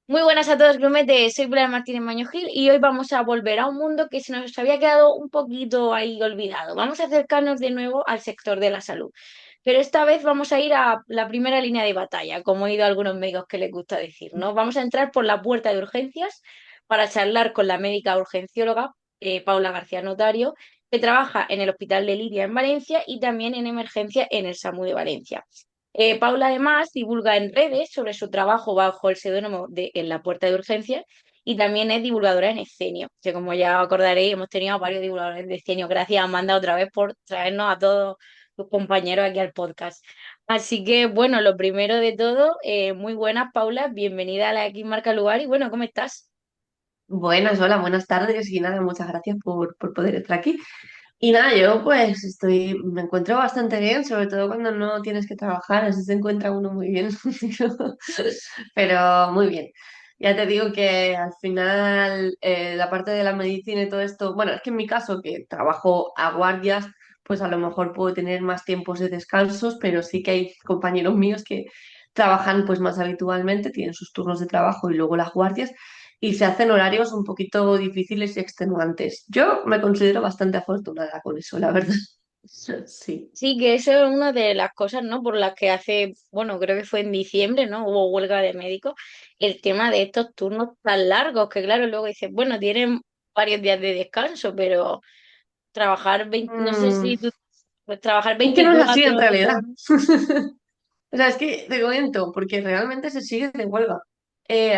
Muy buenas a todos, grumete. Soy Pilar Martínez Maño Gil y hoy vamos a volver a un mundo que se nos había quedado un poquito ahí olvidado. Vamos a acercarnos de nuevo al sector de la salud, pero esta vez vamos a ir a la primera línea de batalla, como he oído a algunos médicos que les gusta decir, ¿no? Vamos a entrar por la puerta de urgencias para charlar con la médica urgencióloga Paula García Notario, que trabaja en el Hospital de Liria en Valencia y también en emergencia en el SAMU de Valencia. Paula además divulga en redes sobre su trabajo bajo el seudónimo de En la Puerta de Urgencias y también es divulgadora en Escenio, que como ya acordaréis hemos tenido a varios divulgadores de Escenio. Gracias Amanda otra vez por traernos a todos tus compañeros aquí al podcast. Así que bueno, lo primero de todo, muy buenas Paula, bienvenida a la X Marca Lugar y bueno, ¿cómo estás? Buenas, hola, buenas tardes y nada, muchas gracias por poder estar aquí. Y nada, yo pues me encuentro bastante bien, sobre todo cuando no tienes que trabajar, así se encuentra uno muy bien. Pero muy bien. Ya te digo que al final la parte de la medicina y todo esto, bueno, es que en mi caso que trabajo a guardias, pues a lo mejor puedo tener más tiempos de descansos, pero sí que hay compañeros míos que trabajan pues más habitualmente, tienen sus turnos de trabajo y luego las guardias y se hacen horarios un poquito difíciles y extenuantes. Yo me considero bastante afortunada con eso, la verdad. Sí. Sí, que eso es una de las cosas, ¿no? Por las que hace, bueno, creo que fue en diciembre, ¿no? Hubo huelga de médicos, el tema de estos turnos tan largos, que claro, luego dices, bueno, tienen varios días de descanso, pero trabajar 20, no sé Mm, si tú, pues trabajar es que no es así en 24 realidad. horas. O sea, es que te comento, porque realmente se sigue de huelga.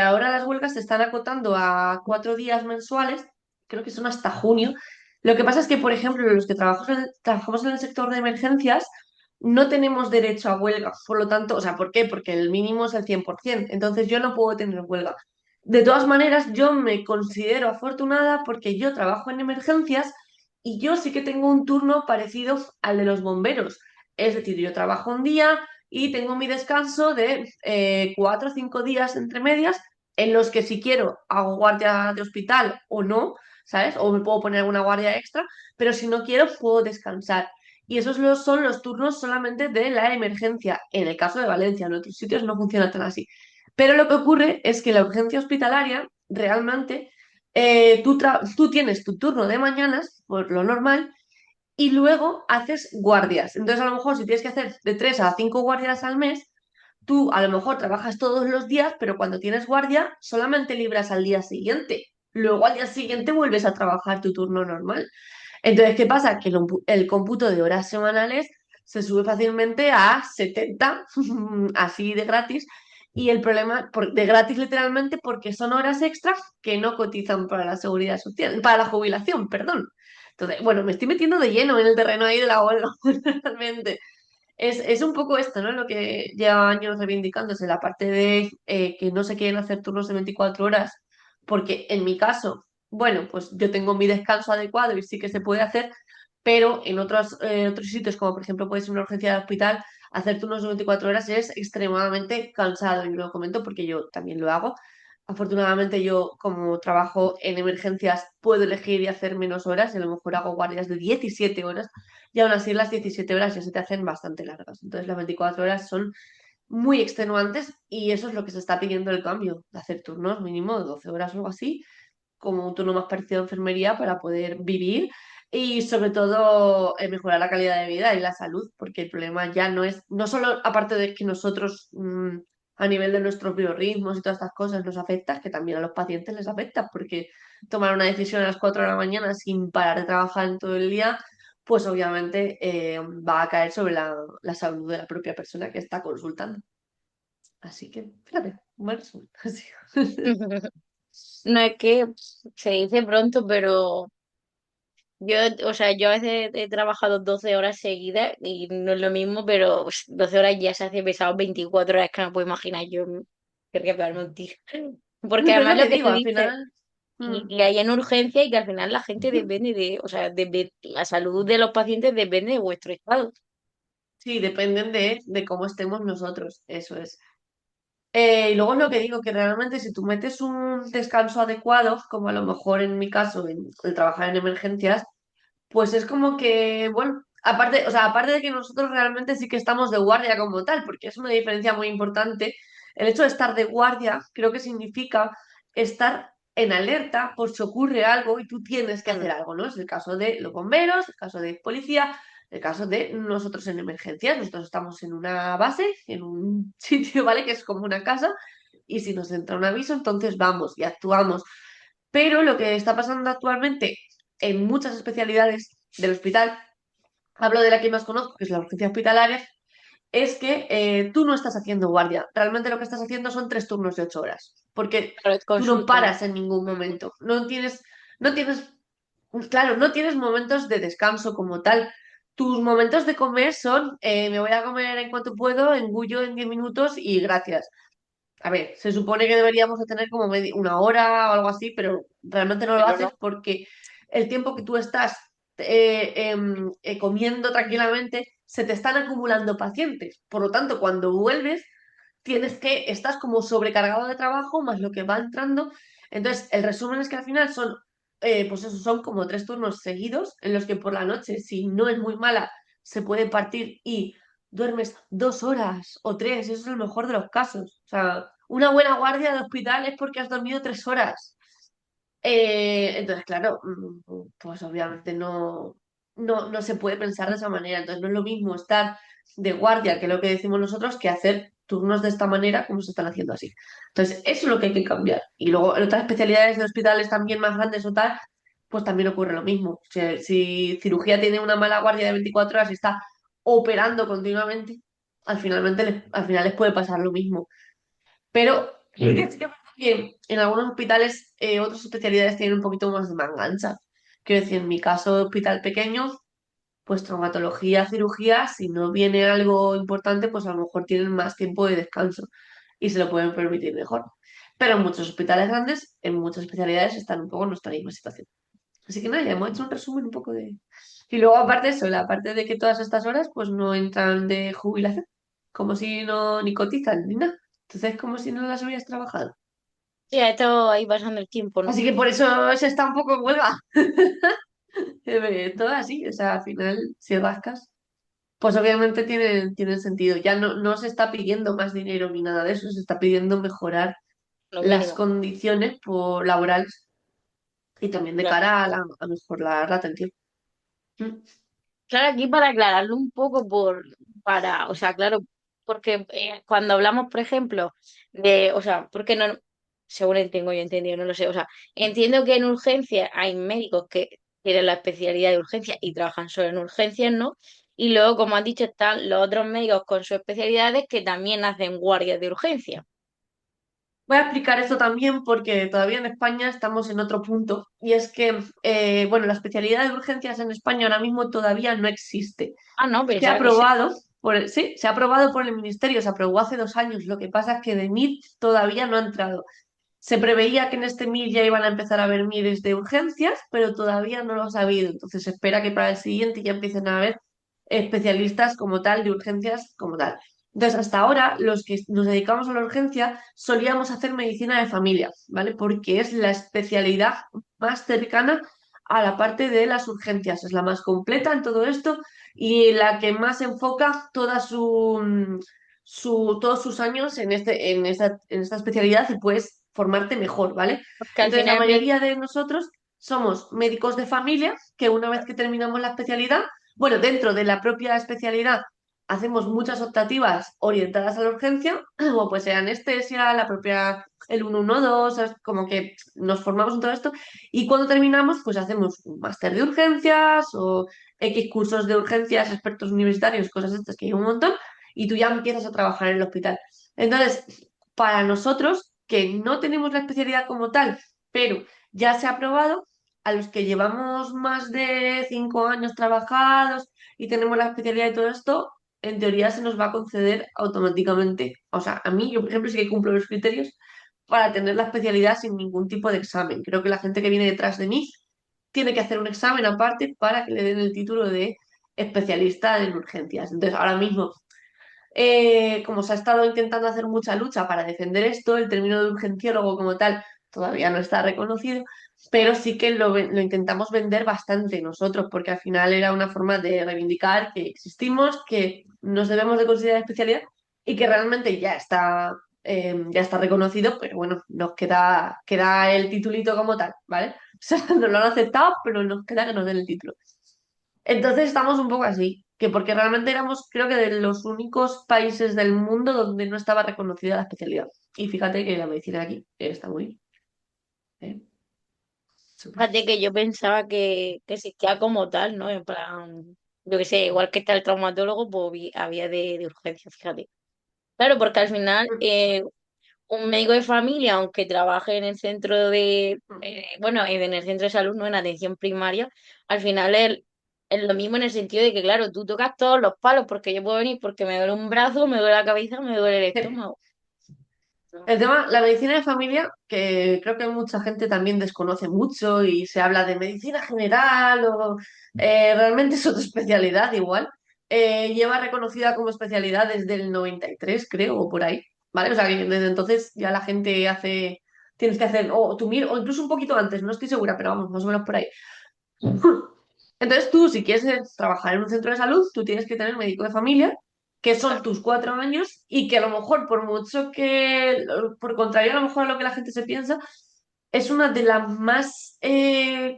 Ahora las huelgas se están acotando a 4 días mensuales, creo que son hasta junio. Lo que pasa es que, por ejemplo, los que trabajamos en el sector de emergencias no tenemos derecho a huelga. Por lo tanto, o sea, ¿por qué? Porque el mínimo es el 100%. Entonces yo no puedo tener huelga. De todas maneras, yo me considero afortunada porque yo trabajo en emergencias y yo sí que tengo un turno parecido al de los bomberos. Es decir, yo trabajo un día y tengo mi descanso de 4 o 5 días entre medias en los que si quiero hago guardia de hospital o no, ¿sabes? O me puedo poner alguna guardia extra, pero si no quiero puedo descansar. Y son los turnos solamente de la emergencia, en el caso de Valencia, en otros sitios no funciona tan así. Pero lo que ocurre es que la urgencia hospitalaria realmente tú tienes tu turno de mañanas, por lo normal, y luego haces guardias. Entonces, a lo mejor si tienes que hacer de 3 a 5 guardias al mes, tú a lo mejor trabajas todos los días, pero cuando tienes guardia solamente libras al día siguiente. Luego al día siguiente vuelves a trabajar tu turno normal. Entonces, ¿qué pasa? Que el cómputo de horas semanales se sube fácilmente a 70, así de gratis. Y el problema, de gratis literalmente, porque son horas extras que no cotizan para la seguridad social, para la jubilación, perdón. Entonces, bueno, me estoy metiendo de lleno en el terreno ahí de la huelga, realmente. Es un poco esto, ¿no? Lo que lleva años reivindicándose, la parte de que no se quieren hacer turnos de 24 horas, porque en mi caso, bueno, pues yo tengo mi descanso adecuado y sí que se puede hacer, pero en otros sitios, como por ejemplo puede ser una urgencia de hospital, hacer turnos de 24 horas es extremadamente cansado y lo comento porque yo también lo hago. Afortunadamente yo como trabajo en emergencias puedo elegir y hacer menos horas y a lo mejor hago guardias de 17 horas y aún así las 17 horas ya se te hacen bastante largas. Entonces las 24 horas son muy extenuantes y eso es lo que se está pidiendo el cambio, de hacer turnos mínimo de 12 horas o algo así, como un turno más parecido a enfermería para poder vivir y sobre todo mejorar la calidad de vida y la salud, porque el problema ya no es, no solo aparte de que nosotros a nivel de nuestros biorritmos y todas estas cosas nos afecta, que también a los pacientes les afecta, porque tomar una decisión a las 4 de la mañana sin parar de trabajar en todo el día, pues obviamente va a caer sobre la salud de la propia persona que está consultando. Así que, fíjate, un buen resumen. Así. No es que se dice pronto, pero yo, o sea, yo a veces he trabajado 12 horas seguidas y no es lo mismo, pero 12 horas ya se hace pesado, 24 horas que no puedo imaginar, yo querría pegarme un tiro. Porque Pero es además lo lo que que tú digo, al dices, final. y hay en urgencia y que al final la gente depende de, o sea, la salud de los pacientes depende de vuestro estado. Sí, dependen de cómo estemos nosotros, eso es. Y luego es lo que digo, que realmente si tú metes un descanso adecuado, como a lo mejor en mi caso, en el trabajar en emergencias, pues es como que, bueno, aparte, o sea, aparte de que nosotros realmente sí que estamos de guardia como tal, porque es una diferencia muy importante el hecho de estar de guardia creo que significa estar en alerta por si ocurre algo y tú tienes que Mm. hacer algo, ¿no? Es el caso de los bomberos, el caso de policía, el caso de nosotros en emergencias. Nosotros estamos en una base, en un sitio, ¿vale? Que es como una casa, y si nos entra un aviso, entonces vamos y actuamos. Pero lo que está pasando actualmente en muchas especialidades del hospital, hablo de la que más conozco, que es la urgencia hospitalaria, es que tú no estás haciendo guardia. Realmente lo que estás haciendo son 3 turnos de 8 horas, porque Claro, es tú no consulta. paras en ningún momento. No tienes, claro, no tienes momentos de descanso como tal. Tus momentos de comer son, me voy a comer en cuanto puedo, engullo en 10 minutos y gracias. A ver, se supone que deberíamos de tener como una hora o algo así, pero realmente no lo Pero haces no. porque el tiempo que tú estás comiendo tranquilamente, se te están acumulando pacientes. Por lo tanto, cuando vuelves, estás como sobrecargado de trabajo más lo que va entrando. Entonces, el resumen es que al final pues eso, son como 3 turnos seguidos en los que por la noche, si no es muy mala, se puede partir y duermes 2 horas o tres, y eso es el mejor de los casos. O sea, una buena guardia de hospital es porque has dormido 3 horas. Entonces, claro, pues obviamente no se puede pensar de esa manera. Entonces, no es lo mismo estar de guardia, que es lo que decimos nosotros, que hacer turnos de esta manera como se están haciendo así. Entonces, eso es lo que hay que cambiar. Y luego, en otras especialidades de hospitales también más grandes o tal, pues también ocurre lo mismo. Si cirugía tiene una mala guardia de 24 horas y está operando continuamente, al final les puede pasar lo mismo. Pero es que en algunos hospitales otras especialidades tienen un poquito más de manga ancha. Quiero decir, en mi caso de hospital pequeño, pues traumatología, cirugía, si no viene algo importante, pues a lo mejor tienen más tiempo de descanso y se lo pueden permitir mejor. Pero en muchos hospitales grandes, en muchas especialidades, están un poco en nuestra misma situación. Así que nada, ya hemos hecho un resumen un poco de... Y luego, aparte de eso, la parte de que todas estas horas pues no entran de jubilación, como si no ni cotizan ni nada. Entonces, como si no las hubieras trabajado. Sí, ha estado ahí pasando el tiempo, ¿no? Así que por eso se está un poco en huelga. Todo así, o sea, al final, si rascas, pues obviamente tiene sentido. Ya no se está pidiendo más dinero ni nada de eso, se está pidiendo mejorar Lo las mínimo. condiciones laborales y también de Claro. cara a mejorar la atención. Mm. Claro, aquí para aclararlo un poco o sea, claro, porque cuando hablamos, por ejemplo, o sea, porque no, según tengo yo entendido, no lo sé, o sea, entiendo que en urgencias hay médicos que tienen la especialidad de urgencia y trabajan solo en urgencias, ¿no? Y luego, como has dicho, están los otros médicos con sus especialidades que también hacen guardias de urgencia. Voy a explicar esto también porque todavía en España estamos en otro punto y es que, bueno, la especialidad de urgencias en España ahora mismo todavía no existe. Ah, no, Se ha pensaba que sí. aprobado sí, se ha aprobado por el Ministerio, se aprobó hace 2 años. Lo que pasa es que de MIR todavía no ha entrado. Se preveía que en este MIR ya iban a empezar a haber MIRes de urgencias, pero todavía no los ha habido. Entonces se espera que para el siguiente ya empiecen a haber especialistas como tal, de urgencias como tal. Entonces, hasta ahora, los que nos dedicamos a la urgencia solíamos hacer medicina de familia, ¿vale? Porque es la especialidad más cercana a la parte de las urgencias. Es la más completa en todo esto y la que más enfoca todos sus años en esta especialidad y puedes formarte mejor, ¿vale? Porque al Entonces, la final mayoría de nosotros somos médicos de familia que una vez que terminamos la especialidad, bueno, dentro de la propia especialidad hacemos muchas optativas orientadas a la urgencia, como puede ser anestesia, el 112, ¿sabes? Como que nos formamos en todo esto y cuando terminamos, pues hacemos un máster de urgencias o X cursos de urgencias, expertos universitarios, cosas estas que hay un montón, y tú ya empiezas a trabajar en el hospital. Entonces, para nosotros, que no tenemos la especialidad como tal, pero ya se ha aprobado, a los que llevamos más de 5 años trabajados y tenemos la especialidad y todo esto, en teoría se nos va a conceder automáticamente. O sea, a mí, yo por ejemplo, sí que cumplo los criterios para tener la especialidad sin ningún tipo de examen. Creo que la gente que viene detrás de mí tiene que hacer un examen aparte para que le den el título de especialista en urgencias. Entonces, ahora mismo, como se ha estado intentando hacer mucha lucha para defender esto, el término de urgenciólogo como tal todavía no está reconocido, pero sí que lo intentamos vender bastante nosotros, porque al final era una forma de reivindicar que existimos, que nos debemos de considerar especialidad y que realmente ya está ya está reconocido, pero bueno, queda el titulito como tal, ¿vale? O sea, nos lo han aceptado, pero nos queda que nos den el título. Entonces estamos un poco así, que porque realmente éramos, creo que de los únicos países del mundo donde no estaba reconocida la especialidad. Y fíjate que la medicina aquí está muy bien, ¿eh? Súper. Fíjate que yo pensaba que existía como tal, ¿no? En plan, yo qué sé, igual que está el traumatólogo, pues había de urgencia, fíjate. Claro, porque al final un médico de familia, aunque trabaje en el centro bueno, en el centro de salud, no en atención primaria, al final es lo mismo en el sentido de que, claro, tú tocas todos los palos, porque yo puedo venir porque me duele un brazo, me duele la cabeza, me duele el estómago. El tema, la medicina de familia, que creo que mucha gente también desconoce mucho y se habla de medicina general o realmente es otra especialidad igual, lleva reconocida como especialidad desde el 93 creo, o por ahí, ¿vale? O sea, que desde entonces ya la gente tienes que hacer, o tú o incluso un poquito antes, no estoy segura, pero vamos, más o menos por ahí. Entonces tú, si quieres trabajar en un centro de salud, tú tienes que tener médico de familia, que son tus 4 años, y que a lo mejor, por mucho por contrario a lo mejor a lo que la gente se piensa, es una de las más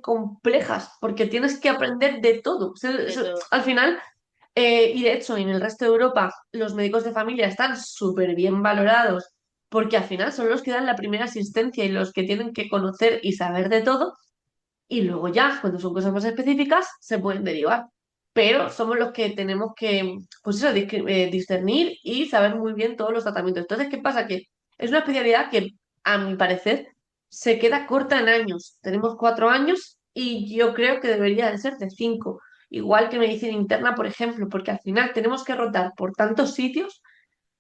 complejas, porque tienes que aprender de todo. O sea, De todo. al final, y de hecho en el resto de Europa, los médicos de familia están súper bien valorados, porque al final son los que dan la primera asistencia y los que tienen que conocer y saber de todo. Y luego ya, cuando son cosas más específicas, se pueden derivar. Pero somos los que tenemos que, pues eso, discernir y saber muy bien todos los tratamientos. Entonces, ¿qué pasa? Que es una especialidad que, a mi parecer, se queda corta en años. Tenemos 4 años y yo creo que debería de ser de 5. Igual que medicina interna, por ejemplo, porque al final tenemos que rotar por tantos sitios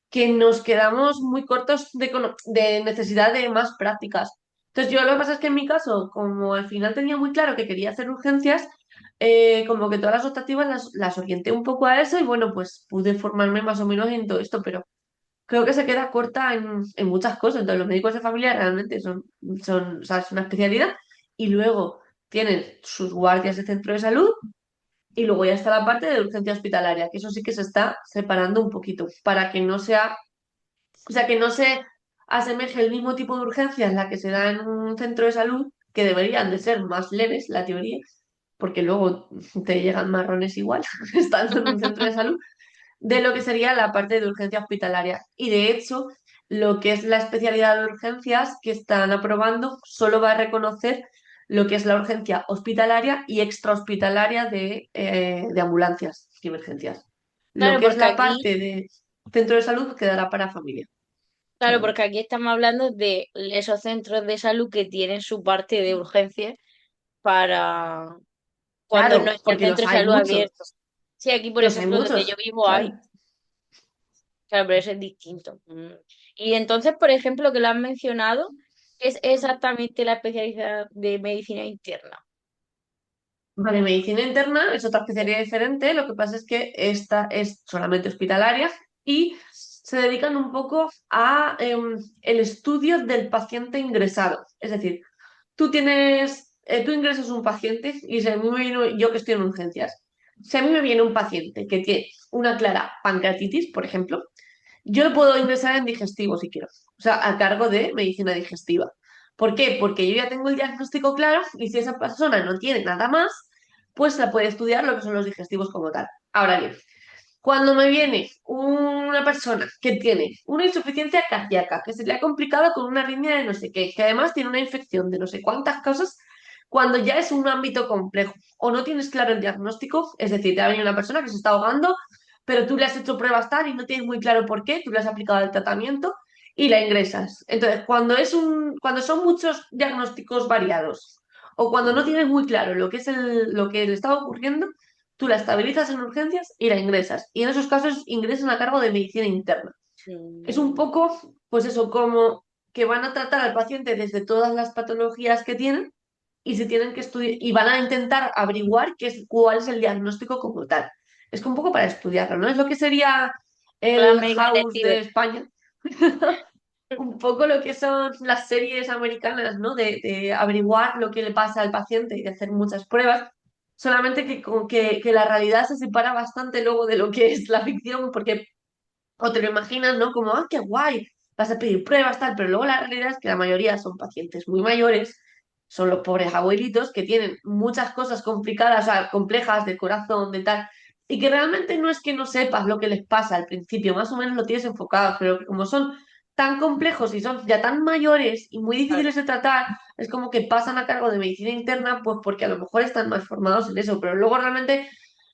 que nos quedamos muy cortos de necesidad de más prácticas. Entonces, yo lo que pasa es que en mi caso, como al final tenía muy claro que quería hacer urgencias, como que todas las optativas las orienté un poco a eso y bueno, pues pude formarme más o menos en todo esto, pero creo que se queda corta en muchas cosas. Entonces, los médicos de familia realmente o sea, es una especialidad y luego tienen sus guardias de centro de salud y luego ya está la parte de urgencia hospitalaria, que eso sí que se está separando un poquito para que no sea, o sea, que no se asemeje el mismo tipo de urgencia en la que se da en un centro de salud, que deberían de ser más leves, la teoría, porque luego te llegan marrones igual, estando en un centro de salud, de lo que sería la parte de urgencia hospitalaria. Y de hecho, lo que es la especialidad de urgencias que están aprobando solo va a reconocer lo que es la urgencia hospitalaria y extrahospitalaria de ambulancias y emergencias. Lo Claro, que es porque la aquí, parte de centro de salud quedará para familia claro, porque solamente. aquí estamos hablando de esos centros de salud que tienen su parte de urgencia para cuando no Claro, está el porque centro los de hay salud muchos, abierto. Sí, aquí, por los hay ejemplo, donde yo muchos, vivo hay, claro. claro, pero eso es distinto. Y entonces, por ejemplo, que lo has mencionado, es exactamente la especialidad de medicina interna. Vale, medicina interna es otra especialidad diferente, lo que pasa es que esta es solamente hospitalaria y se dedican un poco a el estudio del paciente ingresado. Es decir, tú ingresas un paciente y si a mí me viene, yo que estoy en urgencias, si a mí me viene un paciente que tiene una clara pancreatitis, por ejemplo, yo lo puedo ingresar en digestivo si quiero, o sea, a cargo de medicina digestiva. ¿Por qué? Porque yo ya tengo el diagnóstico claro y si esa persona no tiene nada más, pues la puede estudiar lo que son los digestivos como tal. Ahora bien, cuando me viene una persona que tiene una insuficiencia cardíaca, que se le ha complicado con una arritmia de no sé qué, que además tiene una infección de no sé cuántas cosas, cuando ya es un ámbito complejo o no tienes claro el diagnóstico, es decir, te ha venido una persona que se está ahogando, pero tú le has hecho pruebas tal y no tienes muy claro por qué, tú le has aplicado el tratamiento y la ingresas. Entonces, cuando son muchos diagnósticos variados o cuando no tienes muy claro lo que es lo que le está ocurriendo, tú la estabilizas en urgencias y la ingresas. Y en esos casos ingresan a cargo de medicina interna. Es un Mm, poco, pues eso, como que van a tratar al paciente desde todas las patologías que tienen y se tienen que estudiar y van a intentar averiguar cuál es el diagnóstico como tal. Es que un poco para estudiarlo, ¿no? Es lo que sería la el American House Detective. de España. Un poco lo que son las series americanas, ¿no? De averiguar lo que le pasa al paciente y de hacer muchas pruebas. Solamente que la realidad se separa bastante luego de lo que es la ficción, porque o te lo imaginas, ¿no? Como, ah, qué guay. vas a pedir pruebas, tal, pero luego la realidad es que la mayoría son pacientes muy mayores, son los pobres abuelitos que tienen muchas cosas complicadas, o sea, complejas del corazón, de tal, y que realmente no es que no sepas lo que les pasa al principio, más o menos lo tienes enfocado, pero que como son tan complejos y son ya tan mayores y muy Claro. difíciles de tratar, es como que pasan a cargo de medicina interna, pues porque a lo mejor están más formados en eso, pero luego realmente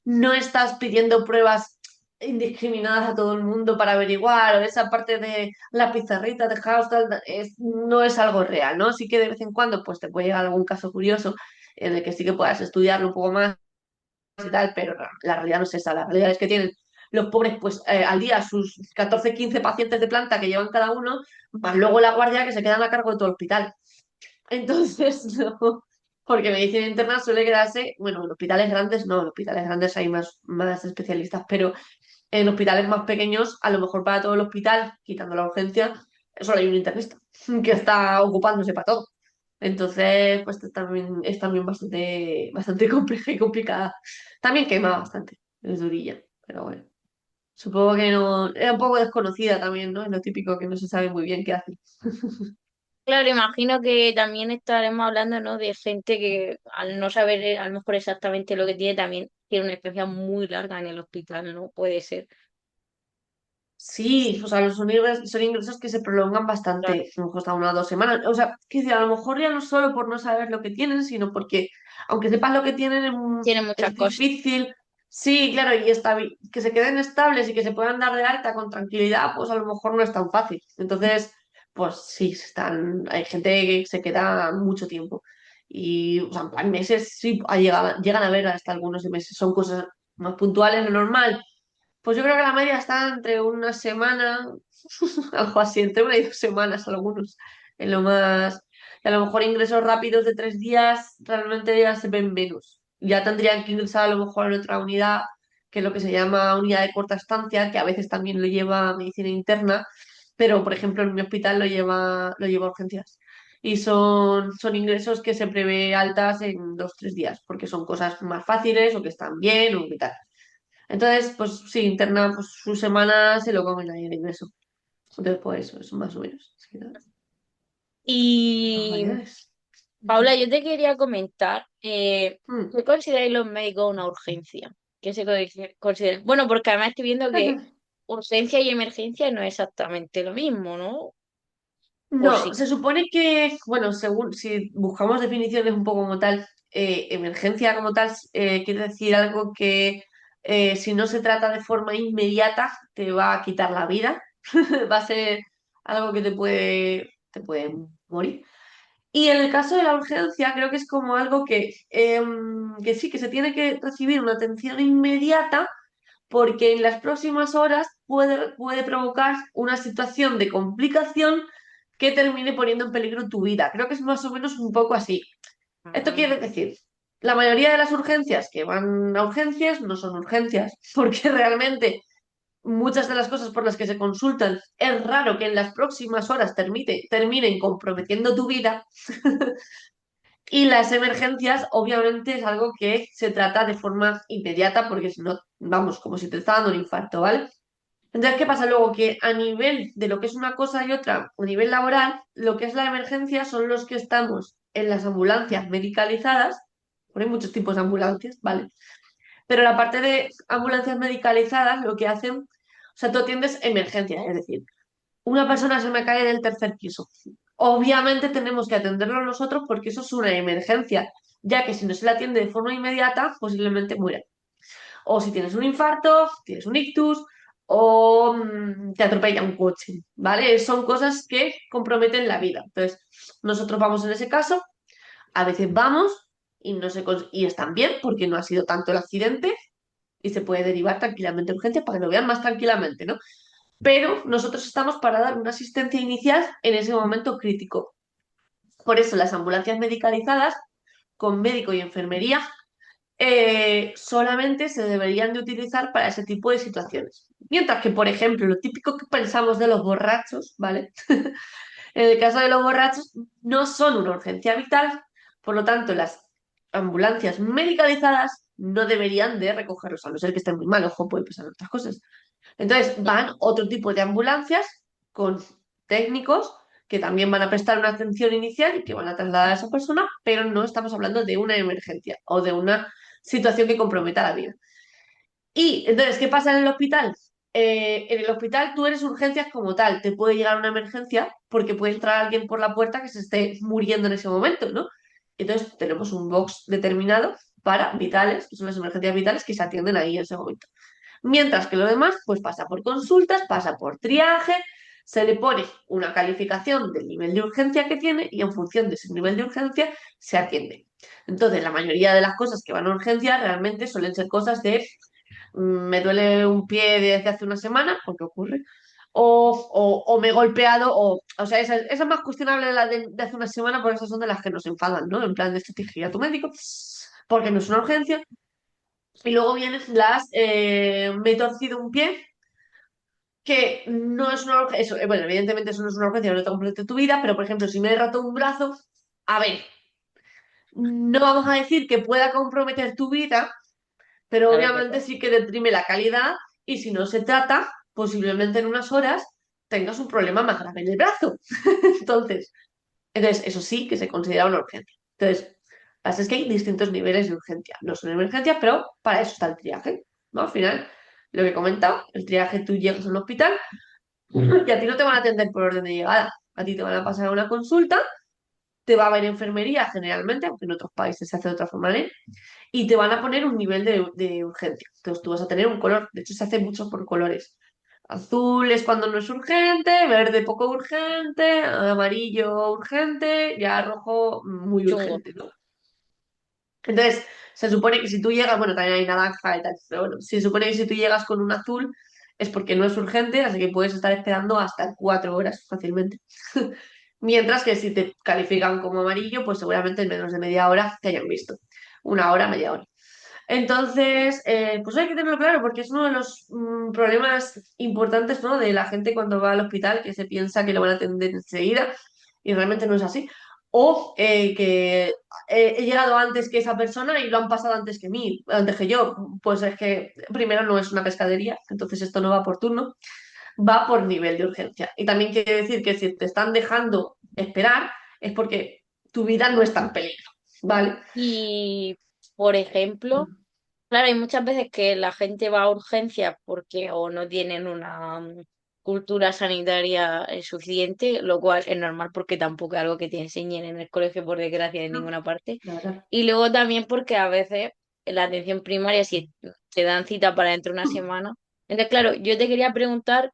no estás pidiendo pruebas indiscriminadas a todo el mundo para averiguar, o esa parte de la pizarrita de House, tal, no es algo real, ¿no? Sí que de vez en cuando pues te puede llegar algún caso curioso en el que sí que puedas estudiarlo un poco más y tal, pero la realidad no es esa, la realidad es que tienen los pobres pues al día sus 14 15 pacientes de planta que llevan cada uno, más luego la guardia que se quedan a cargo de todo el hospital. Entonces, no, porque medicina interna suele quedarse, bueno, en hospitales grandes no, en hospitales grandes hay más especialistas, pero en hospitales más pequeños, a lo mejor para todo el hospital, quitando la urgencia, solo hay un internista que está ocupándose para todo. Entonces, pues es también bastante compleja y complicada. También quema bastante, es durilla, pero bueno. Supongo que no, era un poco desconocida también, ¿no? Es lo típico que no se sabe muy bien qué hace. Claro, imagino que también estaremos hablando, ¿no? De gente que al no saber a lo mejor exactamente lo que tiene, también tiene una estancia muy larga en el hospital, ¿no? Puede ser. Sí, o sea, son ingresos que se prolongan bastante, Claro, a lo mejor hasta 1 o 2 semanas. O sea, que a lo mejor ya no solo por no saber lo que tienen, sino porque, aunque sepas lo que tienen, tiene muchas es cosas. difícil. Sí, claro, que se queden estables y que se puedan dar de alta con tranquilidad, pues a lo mejor no es tan fácil. Entonces, pues sí, hay gente que se queda mucho tiempo. Y, o sea, en plan, meses sí llegan a ver hasta algunos de meses. Son cosas más puntuales, lo normal pues yo creo que la media está entre una semana, algo así, entre 1 y 2 semanas algunos, en lo más... Y a lo mejor ingresos rápidos de 3 días realmente ya se ven menos. Ya tendrían que ingresar a lo mejor en otra unidad, que es lo que se llama unidad de corta estancia, que a veces también lo lleva medicina interna, pero por ejemplo en mi hospital lo lleva urgencias. Y son ingresos que se prevé altas en 2, 3 días, porque son cosas más fáciles o que están bien o que tal. Entonces, pues sí, interna, pues su semana se lo comen ahí el ingreso. Entonces, pues eso más o menos. Sí, ¿no? Las Y variedades. Paula, yo te quería comentar, Mm. ¿qué consideráis los médicos una urgencia? ¿Qué se considera? Bueno, porque además estoy viendo que urgencia y emergencia no es exactamente lo mismo, ¿no? ¿O No, sí? se supone que, bueno, según si buscamos definiciones un poco como tal, emergencia como tal quiere decir algo que si no se trata de forma inmediata te va a quitar la vida, va a ser algo que te puede morir. Y en el caso de la urgencia, creo que es como algo que sí, que se tiene que recibir una atención inmediata porque en las próximas horas puede provocar una situación de complicación que termine poniendo en peligro tu vida. Creo que es más o menos un poco así. Esto Ah, quiere decir, la mayoría de las urgencias que van a urgencias no son urgencias, porque realmente muchas de las cosas por las que se consultan es raro que en las próximas horas terminen comprometiendo tu vida. Y las emergencias, obviamente, es algo que se trata de forma inmediata, porque si no, vamos, como si te está dando un infarto, ¿vale? Entonces, ¿qué pasa luego? Que a nivel de lo que es una cosa y otra, a nivel laboral, lo que es la emergencia son los que estamos en las ambulancias medicalizadas, porque hay muchos tipos de ambulancias, ¿vale? Pero la parte de ambulancias medicalizadas lo que hacen, o sea, tú atiendes emergencias, es decir, una persona se me cae del tercer piso. Obviamente tenemos que atenderlo nosotros porque eso es una emergencia, ya que si no se la atiende de forma inmediata, posiblemente muera. O si tienes un infarto, tienes un ictus o te atropella un coche, ¿vale? Son cosas que comprometen la vida. Entonces, nosotros vamos en ese caso, a veces vamos y están bien porque no ha sido tanto el accidente y se puede derivar tranquilamente a urgencia para que lo vean más tranquilamente, ¿no? Pero nosotros estamos para dar una asistencia inicial en ese momento crítico. Por eso las ambulancias medicalizadas con médico y enfermería solamente se deberían de utilizar para ese tipo de situaciones. Mientras que, por ejemplo, lo típico que pensamos de los borrachos, ¿vale? En el caso de los borrachos, no son una urgencia vital, por lo tanto, las ambulancias medicalizadas no deberían de recogerlos, a no ser que estén muy mal, ojo, puede pasar otras cosas. Entonces, van otro tipo de ambulancias con técnicos que también van a prestar una atención inicial y que van a trasladar a esa persona, pero no estamos hablando de una emergencia o de una situación que comprometa la vida. Y entonces, ¿qué pasa en el hospital? En el hospital tú eres urgencias como tal, te puede llegar una emergencia porque puede entrar alguien por la puerta que se esté muriendo en ese momento, ¿no? Entonces tenemos un box determinado para vitales, que son las emergencias vitales que se atienden ahí en ese momento. Mientras que lo demás, pues pasa por consultas, pasa por triaje, se le pone una calificación del nivel de urgencia que tiene y en función de ese nivel de urgencia se atiende. Entonces, la mayoría de las cosas que van a urgencia realmente suelen ser cosas de me duele un pie desde hace una semana, porque ocurre, o me he golpeado, o sea, esa es más cuestionable la de hace una semana, porque esas son de las que nos enfadan, ¿no? En plan de esto tienes que ir a tu médico, porque no es una urgencia. Y luego vienen me he torcido un pie, que no es una urgencia, bueno, evidentemente eso no es una urgencia, no te compromete tu vida, pero por ejemplo, si me he roto un brazo, a ver, no vamos a decir que pueda comprometer tu vida, pero Claro, obviamente pero sí que deprime la calidad y si no se trata, posiblemente en unas horas tengas un problema más grave en el brazo. Entonces, eso sí que se considera una urgencia. Entonces, lo que pasa es que hay distintos niveles de urgencia. No son emergencias, pero para eso está el triaje, ¿no? Al final, lo que he comentado, el triaje, tú llegas a un hospital y a ti no te van a atender por orden de llegada. A ti te van a pasar a una consulta, te va a ver enfermería generalmente, aunque en otros países se hace de otra forma, ¿eh? Y te van a poner un nivel de urgencia. Entonces tú vas a tener un color, de hecho se hace mucho por colores. Azul es cuando no es urgente, verde poco urgente, amarillo urgente, ya rojo muy chungo. urgente, ¿no? Entonces, se supone que si tú llegas, bueno, también hay naranja y tal, pero bueno, se supone que si tú llegas con un azul es porque no es urgente, así que puedes estar esperando hasta 4 horas fácilmente. Mientras que si te califican como amarillo, pues seguramente en menos de media hora te hayan visto. Una hora, media hora. Entonces, pues hay que tenerlo claro porque es uno de los problemas importantes, ¿no? De la gente cuando va al hospital, que se piensa que lo van a atender enseguida y realmente no es así. O que he llegado antes que esa persona y lo han pasado antes que mí, antes que yo. Pues es que primero no es una pescadería, entonces esto no va por turno, va por nivel de urgencia. Y también quiere decir que si te están dejando esperar es porque tu vida no está en peligro, ¿vale? Y, por ejemplo, claro, hay muchas veces que la gente va a urgencias porque o no tienen una cultura sanitaria suficiente, lo cual es normal porque tampoco es algo que te enseñen en el colegio, por desgracia, en No, ninguna parte. claro. Y luego también porque a veces en la atención primaria, si te dan cita para dentro de una semana. Entonces, claro, yo te quería preguntar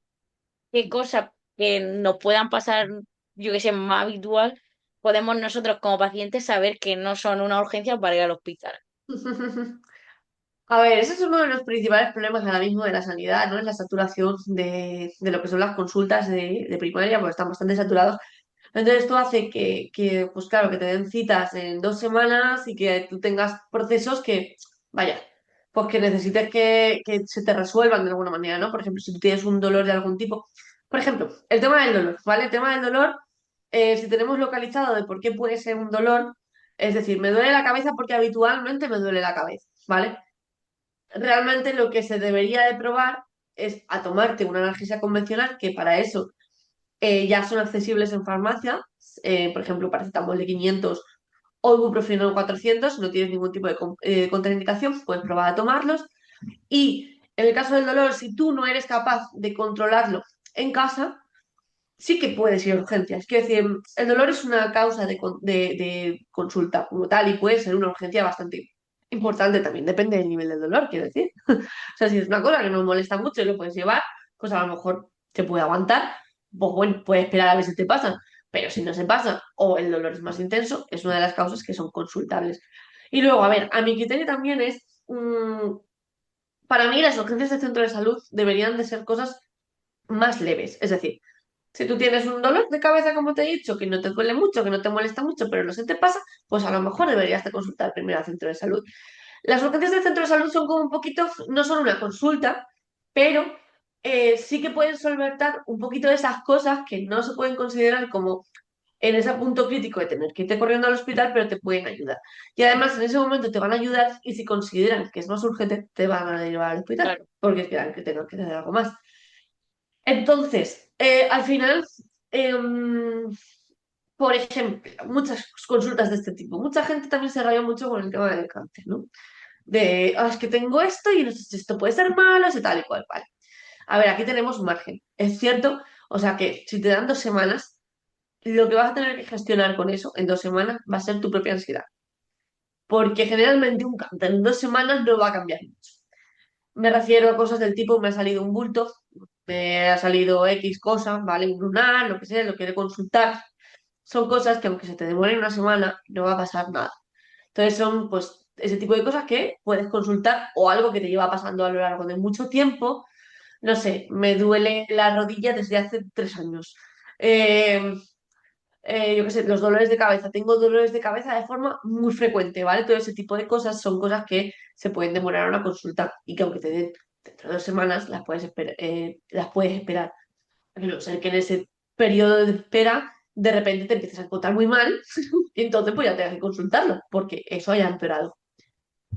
qué cosas que nos puedan pasar, yo que sé, más habitual, podemos nosotros como pacientes saber que no son una urgencia para ir al hospital. A ver, ese es uno de los principales problemas ahora mismo de la sanidad, ¿no? Es la saturación de lo que son las consultas de primaria, porque están bastante saturados. Entonces esto hace pues claro, que te den citas en 2 semanas y que tú tengas procesos que, vaya, pues que necesites que se te resuelvan de alguna manera, ¿no? Por ejemplo, si tú tienes un dolor de algún tipo. Por ejemplo, el tema del dolor, ¿vale? El tema del dolor, si tenemos localizado de por qué puede ser un dolor, es decir, me duele la cabeza porque habitualmente me duele la cabeza, ¿vale? Realmente lo que se debería de probar es a tomarte una analgesia convencional, que para eso ya son accesibles en farmacia, por ejemplo, paracetamol de 500 o ibuprofeno de 400, si no tienes ningún tipo de contraindicación, puedes probar a tomarlos. Y en el caso del dolor, si tú no eres capaz de controlarlo en casa, sí que puedes ir a urgencias. Quiero decir, el dolor es una causa de consulta como tal y puede ser una urgencia bastante importante también, depende del nivel del dolor, quiero decir. O sea, si es una cosa que nos molesta mucho y lo puedes llevar, pues a lo mejor se puede aguantar, pues bueno, puedes esperar a ver si te pasa, pero si no se pasa o el dolor es más intenso, es una de las causas que son consultables. Y luego, a ver, a mi criterio también para mí las urgencias de centro de salud deberían de ser cosas más leves, es decir, si tú tienes un dolor de cabeza, como te he dicho, que no te duele mucho, que no te molesta mucho, pero no se te pasa, pues a lo mejor deberías de consultar primero al centro de salud. Las urgencias del centro de salud son como un poquito, no son una consulta, pero sí que pueden solventar un poquito de esas cosas que no se pueden considerar como en ese punto crítico de tener que irte corriendo al hospital, pero te pueden ayudar. Y además en ese momento te van a ayudar y si consideran que es más urgente, te van a llevar al hospital, Claro. porque esperan que tengan que hacer algo más. Entonces, al final, Em, por ejemplo, muchas consultas de este tipo. Mucha gente también se raya mucho con el tema del cáncer, ¿no? De, "Ah, es que tengo esto y no sé si esto puede ser malo, si tal y cual, vale. A ver, aquí tenemos margen. Es cierto, o sea que si te dan 2 semanas, lo que vas a tener que gestionar con eso en 2 semanas va a ser tu propia ansiedad. Porque generalmente un cáncer en 2 semanas no va a cambiar mucho. Me refiero a cosas del tipo, me ha salido un bulto, me ha salido X cosa, ¿vale? Un lunar, lo que sea, lo quiere consultar. Son cosas que aunque se te demoren una semana, no va a pasar nada. Entonces son pues ese tipo de cosas que puedes consultar o algo que te lleva pasando a lo largo de mucho tiempo. No sé, me duele la rodilla desde hace 3 años. Eh, yo qué sé, los dolores de cabeza. Tengo dolores de cabeza de forma muy frecuente, ¿vale? Todo ese tipo de cosas son cosas que se pueden demorar una consulta y que aunque te den dentro de 2 semanas, las puedes esperar. A no ser que en ese periodo de espera de repente te empieces a encontrar muy mal y entonces pues ya tengas que consultarlo porque eso haya empeorado.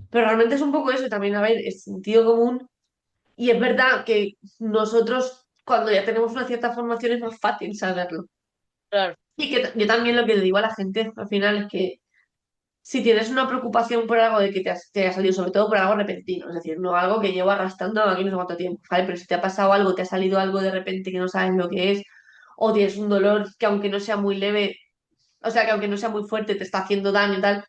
Pero realmente es un poco eso y también, a ver, es sentido común y es verdad que nosotros cuando ya tenemos una cierta formación es más fácil saberlo. Claro. Y que yo también lo que le digo a la gente al final es que si tienes una preocupación por algo de que te haya salido, sobre todo por algo repentino, es decir, no algo que llevo arrastrando aquí no sé cuánto tiempo, ¿vale? Pero si te ha pasado algo, te ha salido algo de repente que no sabes lo que es, o tienes un dolor que aunque no sea muy leve, o sea, que aunque no sea muy fuerte, te está haciendo daño y tal,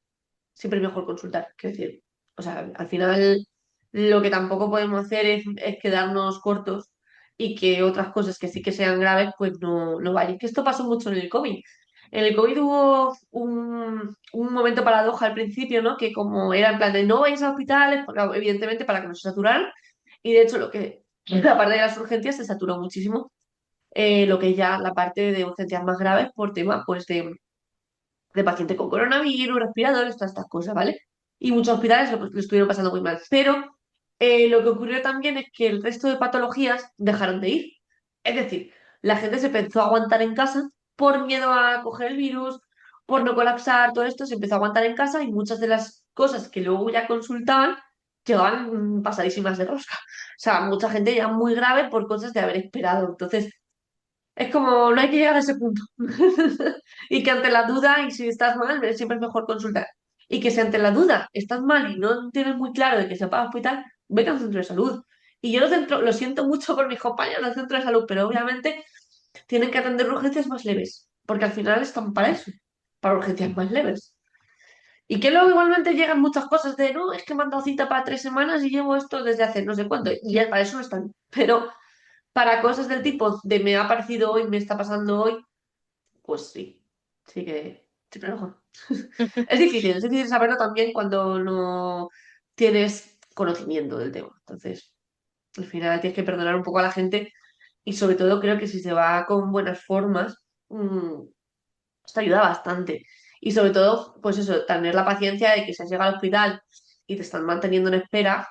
siempre es mejor consultar. Quiero decir, o sea, al final lo que tampoco podemos hacer es quedarnos cortos y que otras cosas que sí que sean graves, pues no vayan. Que esto pasó mucho en el COVID. En el COVID hubo un momento paradoja al principio, ¿no? Que como era en plan de no vayáis a hospitales, porque, evidentemente para que no se saturaran, y de hecho la parte de las urgencias se saturó muchísimo, lo que ya la parte de urgencias más graves por tema pues de pacientes con coronavirus, respiradores, todas estas cosas, ¿vale? Y muchos hospitales lo estuvieron pasando muy mal. Pero lo que ocurrió también es que el resto de patologías dejaron de ir. Es decir, la gente se empezó a aguantar en casa por miedo a coger el virus, por no colapsar, todo esto se empezó a aguantar en casa y muchas de las cosas que luego ya consultaban llegaban pasadísimas de rosca. O sea, mucha gente ya muy grave por cosas de haber esperado. Entonces, es como, no hay que llegar a ese punto. Y que ante la duda, y si estás mal, siempre es mejor consultar. Y que si ante la duda estás mal y no tienes muy claro de que se va a hospital, vete a un centro de salud. Y yo lo siento mucho por mis compañeros del centro de salud, pero obviamente tienen que atender urgencias más leves, porque al final están para eso, para urgencias más leves. Y que luego igualmente llegan muchas cosas de, no, es que me han dado cita para 3 semanas y llevo esto desde hace no sé cuánto, y ya para eso no están. Pero para cosas del tipo de me ha parecido hoy, me está pasando hoy, pues sí, sí que siempre mejor. Es difícil saberlo también cuando no tienes conocimiento del tema. Entonces, al final tienes que perdonar un poco a la gente y sobre todo creo que si se va con buenas formas, esto ayuda bastante. Y sobre todo, pues eso, tener la paciencia de que si has llegado al hospital y te están manteniendo en espera,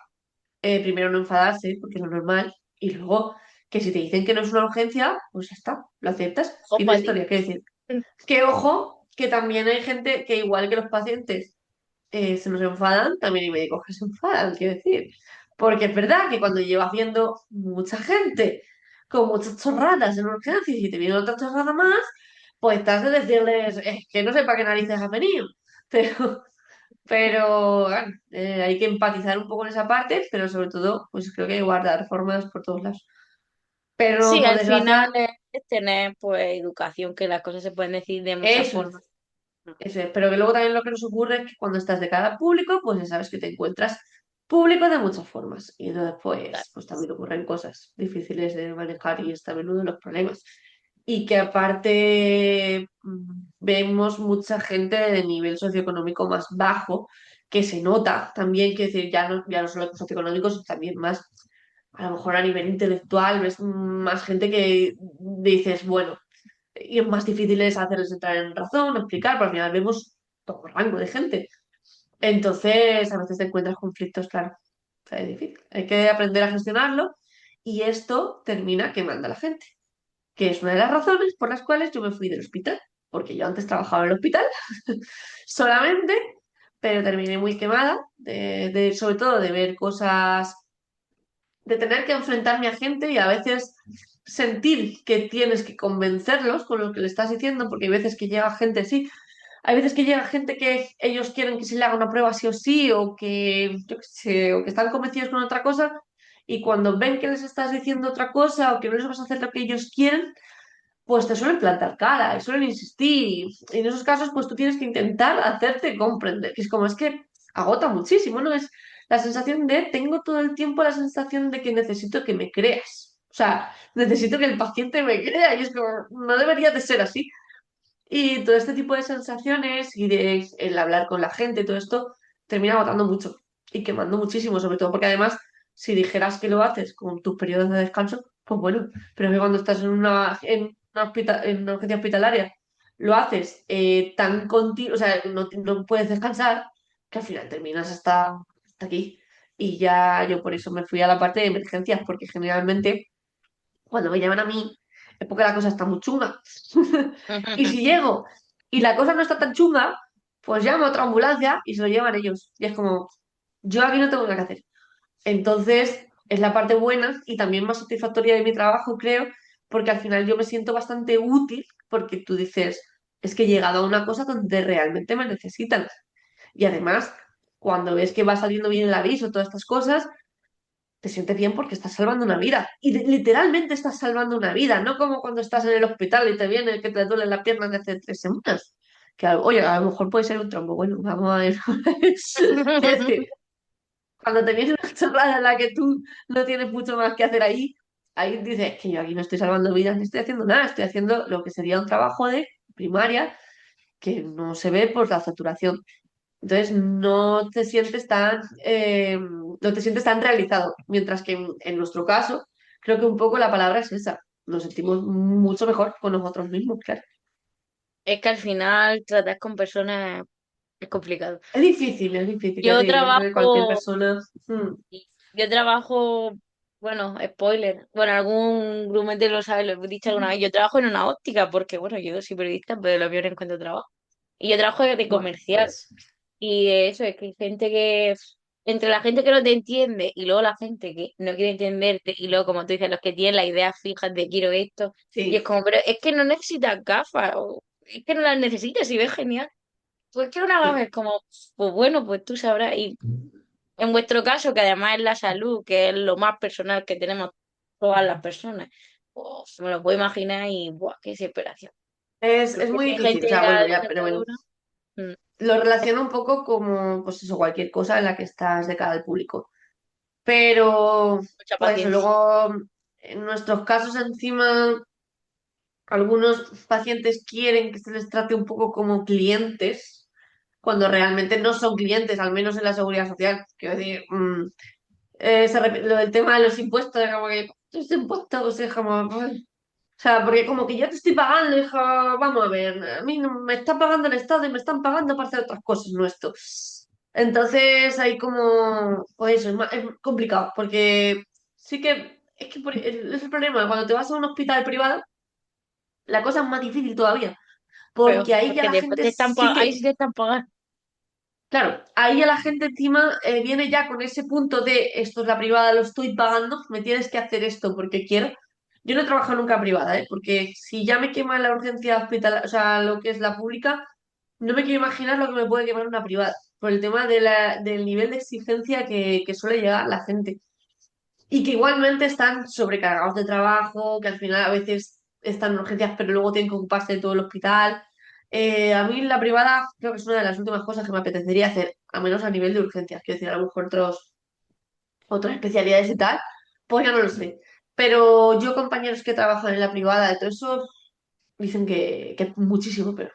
primero no enfadarse, porque es lo normal, y luego que si te dicen que no es una urgencia, pues ya está, lo aceptas. Fin de Ojo, historia, qué decir. Que ojo, que también hay gente que igual que los pacientes se nos enfadan, también hay médicos que se enfadan, quiero decir. Porque es verdad que cuando llevas viendo mucha gente con muchas chorradas en urgencias y te viene otra chorrada más, pues estás de decirles, es que no sé para qué narices has venido. Pero, pero bueno, hay que empatizar un poco en esa parte, pero sobre todo, pues creo que hay que guardar formas por todos lados. Pero sí, por al desgracia, final es tener pues educación, que las cosas se pueden decir de muchas eso es. formas. Eso es, pero que luego también lo que nos ocurre es que cuando estás de cara a público, pues ya sabes que te encuentras público de muchas formas. Y entonces, pues también ocurren cosas difíciles de manejar y es también uno de los problemas. Y que aparte vemos mucha gente de nivel socioeconómico más bajo, que se nota también, que decir, ya no solo socioeconómico, sino también más, a lo mejor a nivel intelectual, ves más gente que dices, bueno y es más difícil es hacerles entrar en razón, explicar, porque al final vemos todo rango de gente. Entonces, a veces te encuentras conflictos, claro. O sea, es difícil. Hay que aprender a gestionarlo y esto termina quemando a la gente, que es una de las razones por las cuales yo me fui del hospital, porque yo antes trabajaba en el hospital solamente, pero terminé muy quemada, sobre todo de ver cosas, de tener que enfrentarme a gente y a veces sentir que tienes que convencerlos con lo que le estás diciendo, porque hay veces que llega gente, sí, hay veces que llega gente que ellos quieren que se le haga una prueba sí o sí, o que, yo qué sé, o que están convencidos con otra cosa, y cuando ven que les estás diciendo otra cosa o que no les vas a hacer lo que ellos quieren, pues te suelen plantar cara y suelen insistir. Y en esos casos, pues tú tienes que intentar hacerte comprender, que es como es que agota muchísimo, ¿no? Es la sensación de, tengo todo el tiempo la sensación de que necesito que me creas. O sea, necesito que el paciente me crea y es como, no debería de ser así. Y todo este tipo de sensaciones y de el hablar con la gente, todo esto, termina agotando mucho y quemando muchísimo, sobre todo porque además, si dijeras que lo haces con tus periodos de descanso, pues bueno, pero es que cuando estás en una urgencia hospitalaria, lo haces tan continuo, o sea, no puedes descansar, que al final terminas hasta aquí. Y ya yo por eso me fui a la parte de emergencias, porque generalmente cuando me llaman a mí es porque la cosa está muy chunga. Y si llego y la cosa no está tan chunga, pues llamo a otra ambulancia y se lo llevan ellos. Y es como, yo aquí no tengo nada que hacer. Entonces, es la parte buena y también más satisfactoria de mi trabajo, creo, porque al final yo me siento bastante útil porque tú dices, es que he llegado a una cosa donde realmente me necesitan. Y además, cuando ves que va saliendo bien el aviso, todas estas cosas, te sientes bien porque estás salvando una vida. Y literalmente estás salvando una vida, no como cuando estás en el hospital y te viene que te duele la pierna de hace 3 semanas. Que, oye, a lo mejor puede ser un trombo. Bueno, vamos a ver. Quiero decir, cuando te viene una chorrada en la que tú no tienes mucho más que hacer ahí, ahí dices que yo aquí no estoy salvando vidas ni estoy haciendo nada, estoy haciendo lo que sería un trabajo de primaria que no se ve por la saturación. Entonces no te sientes tan realizado. Mientras que en nuestro caso, creo que un poco la palabra es esa. Nos sentimos mucho mejor con nosotros mismos, claro. Es que al final tratar con personas es complicado. Es difícil, ya te Yo digo. Yo creo que cualquier trabajo, persona. yo trabajo, bueno, spoiler, bueno, algún grumete lo sabe, lo he dicho alguna vez, yo trabajo en una óptica porque, bueno, yo soy periodista, pero lo peor encuentro trabajo. Y yo trabajo de Bueno, comercial. pues. Y eso es que hay gente entre la gente que no te entiende y luego la gente que no quiere entenderte y luego, como tú dices, los que tienen las ideas fijas de quiero esto, y es Sí. como, pero es que no necesitas gafas, o es que no las necesitas y ves genial. Pues quiero una gafa, Sí. es como, pues bueno, pues tú sabrás. Y en vuestro caso, que además es la salud, que es lo más personal que tenemos todas las personas, pues me lo puedo imaginar y, ¡buah, qué desesperación! Es Porque muy si hay difícil. O gente sea, a bueno, ya, pero bueno. desatadura, mm, Lo relaciono un poco como, pues eso, cualquier cosa en la que estás de cara al público. Pero, mucha pues eso, paciencia. luego, en nuestros casos encima. Algunos pacientes quieren que se les trate un poco como clientes, cuando realmente no son clientes, al menos en la seguridad social. Quiero decir, lo del tema de los impuestos, es como que estos impuestos, es como, o sea, porque como que yo te estoy pagando, hija, vamos a ver, a mí no, me está pagando el Estado y me están pagando para hacer otras cosas, no esto. Entonces, hay como, pues eso, es complicado, porque sí que, es que es el problema, cuando te vas a un hospital privado, la cosa es más difícil todavía, Pero, porque ahí ya porque la después gente sí ahí que, sí te están pagando. claro, ahí ya la gente encima viene ya con ese punto de esto es la privada, lo estoy pagando, me tienes que hacer esto porque quiero. Yo no he trabajado nunca en privada, ¿eh? Porque si ya me quema la urgencia hospitalaria, o sea, lo que es la pública, no me quiero imaginar lo que me puede quemar una privada, por el tema del nivel de exigencia que suele llegar la gente. Y que igualmente están sobrecargados de trabajo, que al final a veces están en urgencias, pero luego tienen que ocuparse de todo el hospital. A mí la privada creo que es una de las últimas cosas que me apetecería hacer, a menos a nivel de urgencias. Quiero decir, a lo mejor otras especialidades y tal, pues ya no lo sé. Pero yo, compañeros que trabajan en la privada de todo eso, dicen que es muchísimo peor.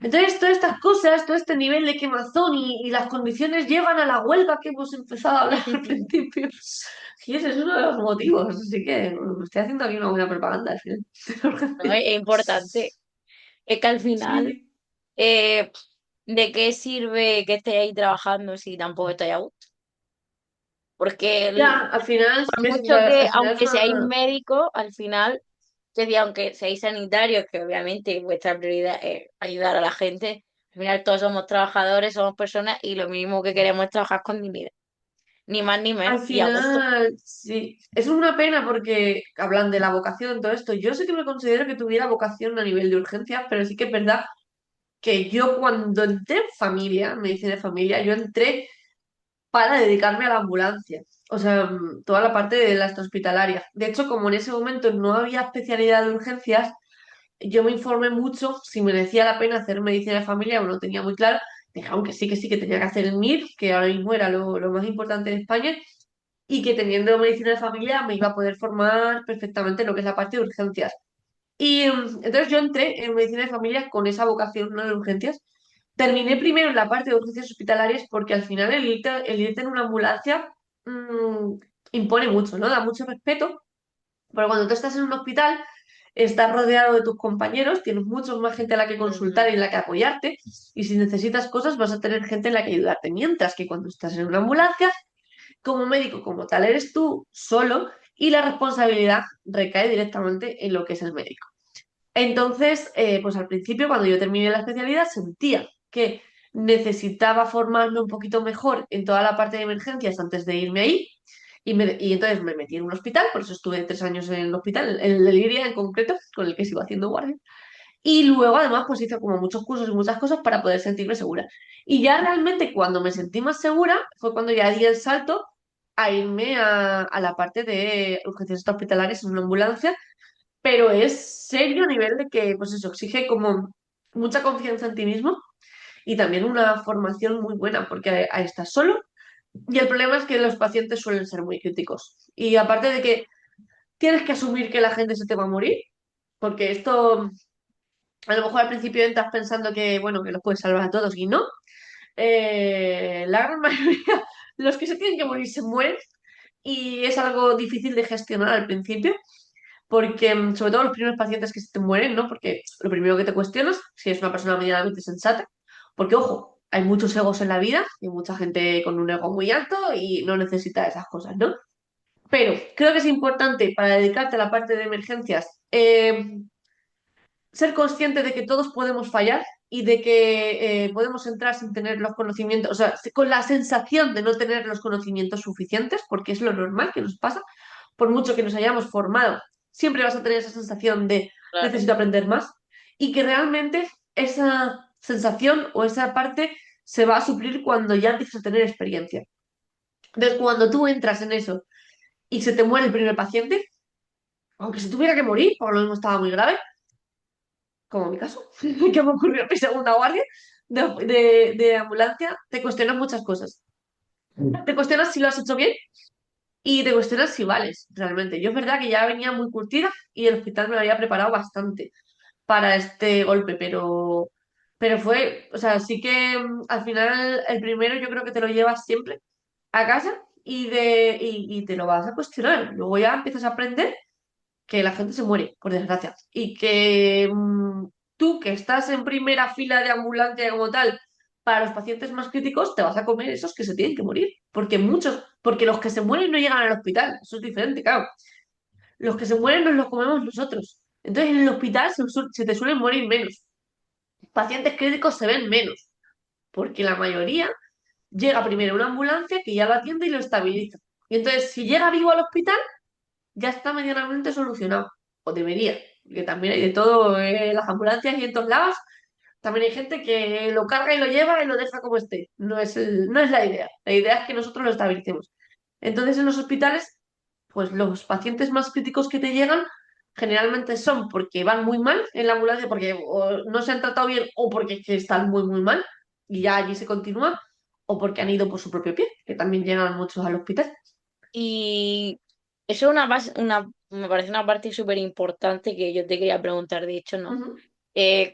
Entonces, todas estas cosas, todo este nivel de quemazón y las condiciones llevan a la huelga que hemos empezado a hablar al principio. Y ese es uno de los motivos. Así que estoy haciendo aquí una buena propaganda al final. No, es importante. Es que al final, Sí, eh, ¿de qué sirve que estéis ahí trabajando si tampoco estáis a gusto? Porque ya, al final, por ¿ves? O mucho sea, que, al final es aunque seáis una. médicos, al final, es decir, aunque seáis sanitarios, que obviamente vuestra prioridad es ayudar a la gente, al final todos somos trabajadores, somos personas y lo mínimo que queremos es trabajar con dignidad. ni más ni Al menos, y a gusto. final, sí, es una pena porque hablan de la vocación, todo esto. Yo sé que me considero que tuviera vocación a nivel de urgencias, pero sí que es verdad que yo cuando entré en familia, medicina de familia, yo entré para dedicarme a la ambulancia. O sea, toda la parte de la hospitalaria. De hecho, como en ese momento no había especialidad de urgencias, yo me informé mucho si merecía la pena hacer medicina de familia o no tenía muy claro. Dije, aunque sí que tenía que hacer el MIR, que ahora mismo era lo más importante en España, y que teniendo medicina de familia me iba a poder formar perfectamente en lo que es la parte de urgencias. Y entonces yo entré en medicina de familia con esa vocación, ¿no?, de urgencias. Terminé primero en la parte de urgencias hospitalarias porque al final el irte en una ambulancia mm, impone mucho, ¿no? Da mucho respeto, pero cuando tú estás en un hospital, estás rodeado de tus compañeros, tienes mucha más gente a la que consultar Ujú. y en la que apoyarte, y si necesitas cosas vas a tener gente en la que ayudarte. Mientras que cuando estás en una ambulancia, como médico, como tal, eres tú solo y la responsabilidad recae directamente en lo que es el médico. Entonces, pues al principio, cuando yo terminé la especialidad, sentía que necesitaba formarme un poquito mejor en toda la parte de emergencias antes de irme ahí. Y entonces me metí en un hospital, por eso estuve 3 años en el hospital, en el de Liria en concreto, con el que sigo haciendo guardia. Y luego, además, pues hice como muchos cursos y muchas cosas para poder sentirme segura. Y ya realmente cuando me sentí más segura fue cuando ya di el salto a irme a la parte de urgencias hospitalarias en una ambulancia, pero es serio a nivel de que, pues eso, exige como mucha confianza en ti mismo y también una formación muy buena, porque ahí estás solo y el problema es que los pacientes suelen ser muy críticos. Y aparte de que tienes que asumir que la gente se te va a morir, porque esto a lo mejor al principio entras pensando que, bueno, que los puedes salvar a todos y no. La gran mayoría, los que se tienen que morir se mueren y es algo difícil de gestionar al principio. Porque, sobre todo los primeros pacientes que se te mueren, ¿no? Porque lo primero que te cuestionas, si es una persona medianamente sensata, porque, ojo, hay muchos egos en la vida y mucha gente con un ego muy alto y no necesita esas cosas, ¿no? Pero creo que es importante para dedicarte a la parte de emergencias, ser consciente de que todos podemos fallar y de que podemos entrar sin tener los conocimientos, o sea, con la sensación de no tener los conocimientos suficientes, porque es lo normal que nos pasa, por mucho que nos hayamos formado, siempre vas a tener esa sensación de Claro. necesito aprender más y que realmente esa sensación o esa parte se va a suplir cuando ya empiezas a tener experiencia. Entonces, cuando tú entras en eso y se te muere el primer paciente, aunque se tuviera que morir, por lo mismo estaba muy grave, como mi caso, que me ocurrió en mi segunda guardia de ambulancia, te cuestionas muchas cosas. Te cuestionas si lo has hecho bien y te cuestionas si vales realmente. Yo es verdad que ya venía muy curtida y el hospital me lo había preparado bastante para este golpe, pero fue, o sea, sí que al final el primero yo creo que te lo llevas siempre a casa y te lo vas a cuestionar. Luego ya empiezas a aprender que la gente se muere, por desgracia. Y que tú, que estás en primera fila de ambulancia como tal, para los pacientes más críticos, te vas a comer esos que se tienen que morir. Porque muchos, porque los que se mueren no llegan al hospital. Eso es diferente, claro. Los que se mueren nos los comemos nosotros. Entonces en el hospital se te suelen morir menos. Pacientes críticos se ven menos. Porque la mayoría llega primero a una ambulancia que ya lo atiende y lo estabiliza. Y entonces, si llega vivo al hospital, ya está medianamente solucionado. O debería, porque también hay de todo en las ambulancias y en todos lados. También hay gente que lo carga y lo lleva y lo deja como esté. No es la idea. La idea es que nosotros lo estabilicemos. Entonces, en los hospitales, pues los pacientes más críticos que te llegan generalmente son porque van muy mal en la ambulancia, porque o no se han tratado bien o porque es que están muy, muy mal y ya allí se continúa, o porque han ido por su propio pie, que también llegan muchos al hospital. Y eso es una base, me parece una parte súper importante que yo te quería preguntar, de hecho, ¿no? Ujú.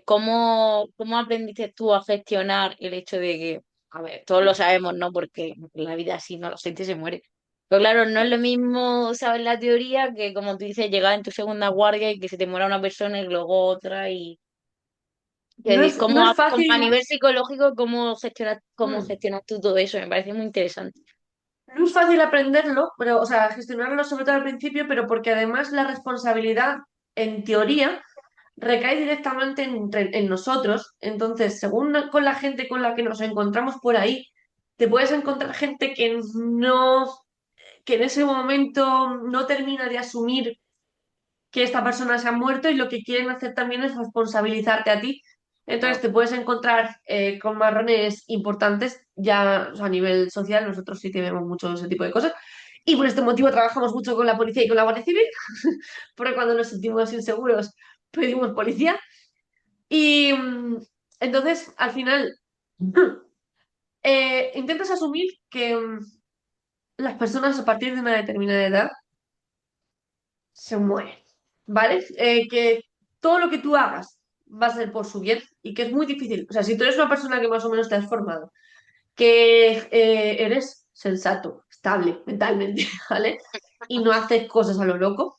¿Cómo aprendiste tú a gestionar el hecho de que, a ver, todos lo sabemos, ¿no? Porque en la vida así, ¿no? La gente se muere. Pero claro, no es lo mismo saber la teoría que, como tú dices, llegar en tu segunda guardia y que se te muera una persona y luego otra y No es cómo a fácil. nivel psicológico, cómo mm, gestionas tú todo eso. Me parece muy interesante. No es fácil aprenderlo, pero, o sea, gestionarlo sobre todo al principio, pero porque además la responsabilidad, en teoría, recae directamente en nosotros. Entonces, según con la gente con la que nos encontramos por ahí, te puedes encontrar gente que en ese momento no termina de asumir que esta persona se ha muerto y lo que quieren hacer también es responsabilizarte a ti. Entonces Wow. te puedes encontrar con marrones importantes ya o sea, a nivel social, nosotros sí que vemos mucho ese tipo de cosas. Y por este motivo trabajamos mucho con la policía y con la Guardia Civil, porque cuando nos sentimos inseguros pedimos policía. Y entonces, al final, intentas asumir que las personas a partir de una determinada edad se mueren, ¿vale? Que todo lo que tú hagas va a ser por su bien y que es muy difícil. O sea, si tú eres una persona que más o menos te has formado, que eres sensato, estable mentalmente, ¿vale? Y no haces cosas a lo loco,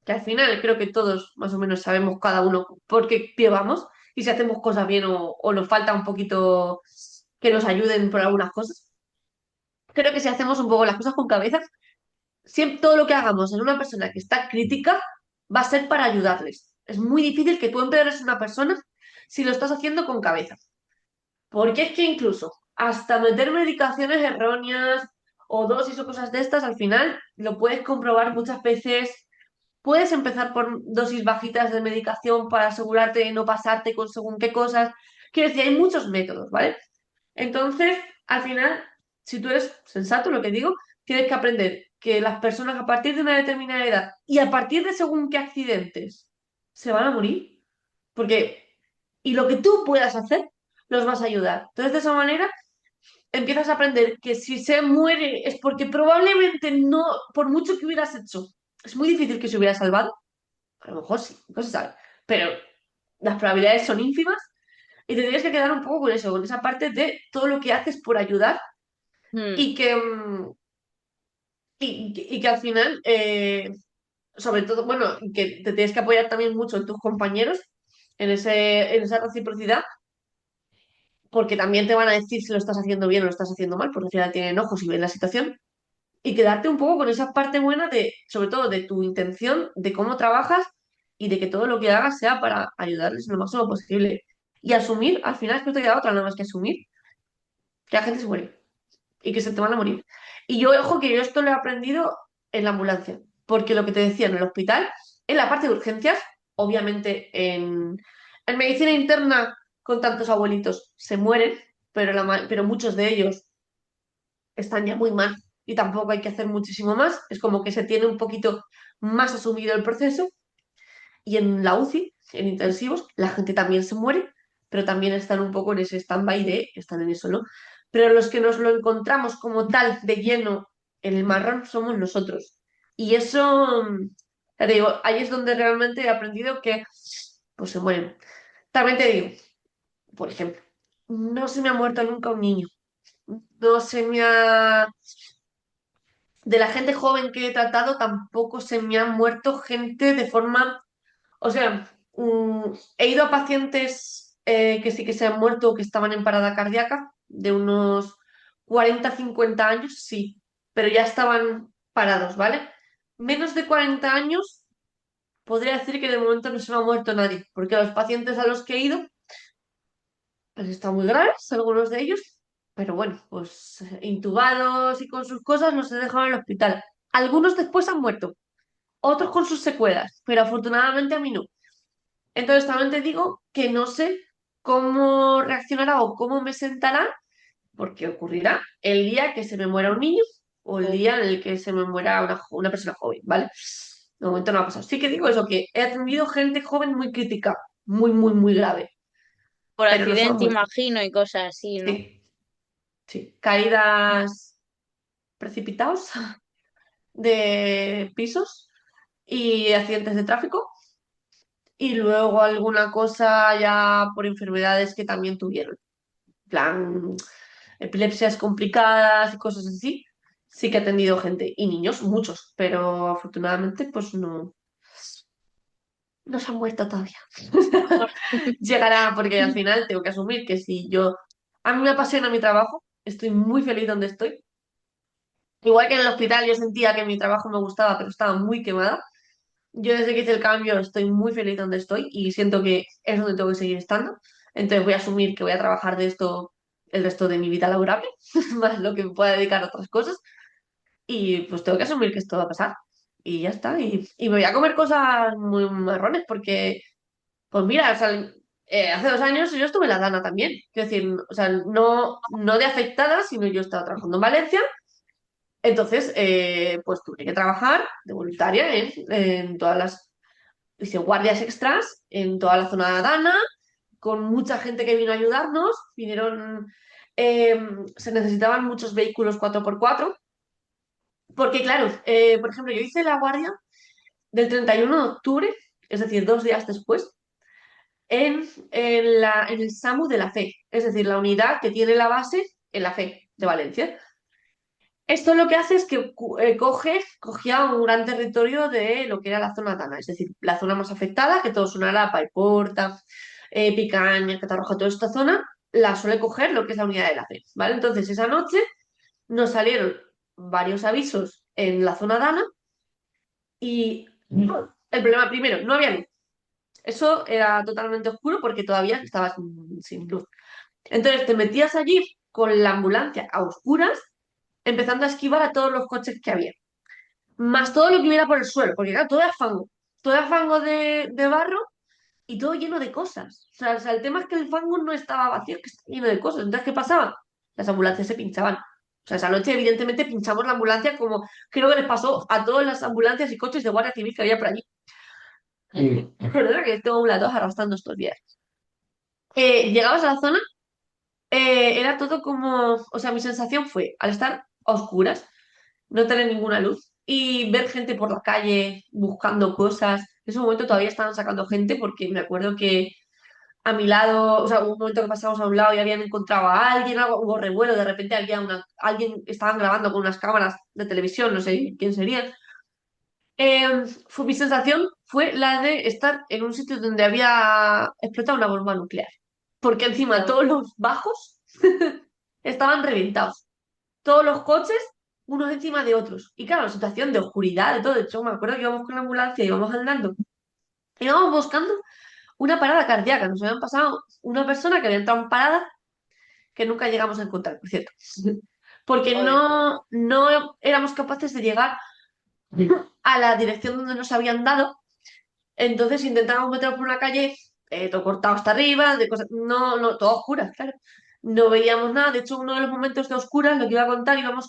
que al final creo que todos más o menos sabemos cada uno por qué pie vamos y si hacemos cosas bien o nos falta un poquito que nos ayuden por algunas cosas. Creo que si hacemos un poco las cosas con cabeza, siempre todo lo que hagamos en una persona que está crítica va a ser para ayudarles. Es muy difícil que tú empeores a una persona si lo estás haciendo con cabeza. Porque es que incluso hasta meter medicaciones erróneas o dosis o cosas de estas, al final lo puedes comprobar muchas veces. Puedes empezar por dosis bajitas de medicación para asegurarte de no pasarte con según qué cosas. Quiero decir, hay muchos métodos, ¿vale? Entonces, al final, si tú eres sensato, lo que digo, tienes que aprender que las personas a partir de una determinada edad y a partir de según qué accidentes se van a morir, porque, y lo que tú puedas hacer, los vas a ayudar. Entonces, de esa manera, empiezas a aprender que si se muere es porque probablemente no, por mucho que hubieras hecho, es muy difícil que se hubiera salvado. A lo mejor sí, no se sabe. Pero las probabilidades son ínfimas y te tienes que quedar un poco con eso, con esa parte de todo lo que haces por ayudar Mm. y que, y que al final, sobre todo, bueno, que te tienes que apoyar también mucho en tus compañeros, en esa reciprocidad, porque también te van a decir si lo estás haciendo bien o lo estás haciendo mal, porque al final tienen ojos y ven la situación. Y quedarte un poco con esa parte buena de, sobre todo, de tu intención, de cómo trabajas y de que todo lo que hagas sea para ayudarles lo máximo posible. Y asumir, al final es que no te queda otra nada más que asumir que la gente se muere y que se te van a morir. Y yo, ojo, que yo esto lo he aprendido en la ambulancia, porque lo que te decía en el hospital, en la parte de urgencias, obviamente en medicina interna con tantos abuelitos se mueren, pero, pero muchos de ellos están ya muy mal y tampoco hay que hacer muchísimo más. Es como que se tiene un poquito más asumido el proceso y en la UCI, en intensivos, la gente también se muere, pero también están un poco en ese stand-by de, están en eso, ¿no? Pero los que nos lo encontramos como tal de lleno en el marrón somos nosotros. Y eso, ya te digo, ahí es donde realmente he aprendido que pues se mueren. También te digo, por ejemplo, no se me ha muerto nunca un niño. No se me ha de la gente joven que he tratado, tampoco se me han muerto gente de forma, o sea, he ido a pacientes que sí que se han muerto o que estaban en parada cardíaca, de unos 40 50 años, sí, pero ya estaban parados, ¿vale? Menos de 40 años, podría decir que de momento no se me ha muerto nadie, porque los pacientes a los que he ido han estado muy graves, algunos de ellos, pero bueno, pues intubados y con sus cosas los he dejado en el hospital. Algunos después han muerto, otros con sus secuelas, pero afortunadamente a mí no. Entonces también te digo que no sé cómo reaccionará o cómo me sentará, porque ocurrirá el día que se me muera un niño o el día en el que se me muera una persona joven, ¿vale? De momento no ha pasado. Sí que digo eso, que he atendido gente joven muy crítica, muy, muy, muy grave, Por pero no se me ha accidente, muerto. imagino, y cosas así, ¿no? Sí, sí. Caídas precipitados de pisos y accidentes de tráfico y luego alguna cosa ya por enfermedades que también tuvieron. En plan, epilepsias complicadas y cosas así. Sí que he atendido gente y niños, muchos, pero afortunadamente pues no se han muerto todavía. Llegará porque al final tengo que asumir que si yo, a mí me apasiona mi trabajo, estoy muy feliz donde estoy. Igual que en el hospital yo sentía que mi trabajo me gustaba, pero estaba muy quemada. Yo desde que hice el cambio estoy muy feliz donde estoy y siento que es donde tengo que seguir estando. Entonces voy a asumir que voy a trabajar de esto el resto de mi vida laborable, más lo que me pueda dedicar a otras cosas, y pues tengo que asumir que esto va a pasar. Y ya está. Y me voy a comer cosas muy marrones, porque, pues mira, o sea, hace 2 años yo estuve en la Dana también. Quiero decir, o sea, no de afectada, sino yo estaba trabajando en Valencia. Entonces, pues tuve que trabajar de voluntaria en todas las, hice guardias extras en toda la zona de Adana, con mucha gente que vino a ayudarnos. Vinieron, eh, se necesitaban muchos vehículos 4x4 porque claro, por ejemplo, yo hice la guardia del 31 de octubre, es decir, 2 días después, en el SAMU de la FE, es decir, la unidad que tiene la base en la FE de Valencia. Esto lo que hace es que cogía un gran territorio de lo que era la zona Dana, es decir, la zona más afectada, que todo sonará, Paiporta, Picaña, Catarroja, toda esta zona, la suele coger lo que es la unidad de la FE, ¿vale? Entonces, esa noche nos salieron varios avisos en la zona Dana y el problema, primero, no había luz. Eso era totalmente oscuro porque todavía estabas sin luz. Entonces te metías allí con la ambulancia a oscuras, empezando a esquivar a todos los coches que había. Más todo lo que hubiera por el suelo, porque claro, todo era fango. Todo era fango de barro y todo lleno de cosas. O sea, el tema es que el fango no estaba vacío, que estaba lleno de cosas. Entonces, ¿qué pasaba? Las ambulancias se pinchaban. O sea, esa noche, evidentemente, pinchamos la ambulancia como creo que les pasó a todas las ambulancias y coches de Guardia Civil que había por allí. Perdona que tengo un lado arrastrando estos días. Llegabas a la zona, era todo como, o sea, mi sensación fue, al estar a oscuras, no tener ninguna luz y ver gente por la calle buscando cosas. En ese momento todavía estaban sacando gente porque me acuerdo que a mi lado, o sea, hubo un momento que pasamos a un lado y habían encontrado a alguien, algo, hubo revuelo, de repente había alguien estaban grabando con unas cámaras de televisión, no sé quién sería. Mi sensación fue la de estar en un sitio donde había explotado una bomba nuclear, porque encima Ya. todos los bajos estaban reventados, todos los coches unos encima de otros. Y claro, la situación de oscuridad, de todo. De hecho, me acuerdo que íbamos con la ambulancia, íbamos andando, íbamos buscando una parada cardíaca. Nos habían pasado una persona que había entrado en parada que nunca llegamos a encontrar, por cierto. Porque Joder. no éramos capaces de llegar a la dirección donde nos habían dado. Entonces intentábamos meternos por una calle, todo cortado hasta arriba, de cosas, no, todo oscuras, claro. No veíamos nada. De hecho, uno de los momentos de oscuras, lo que iba a contar, íbamos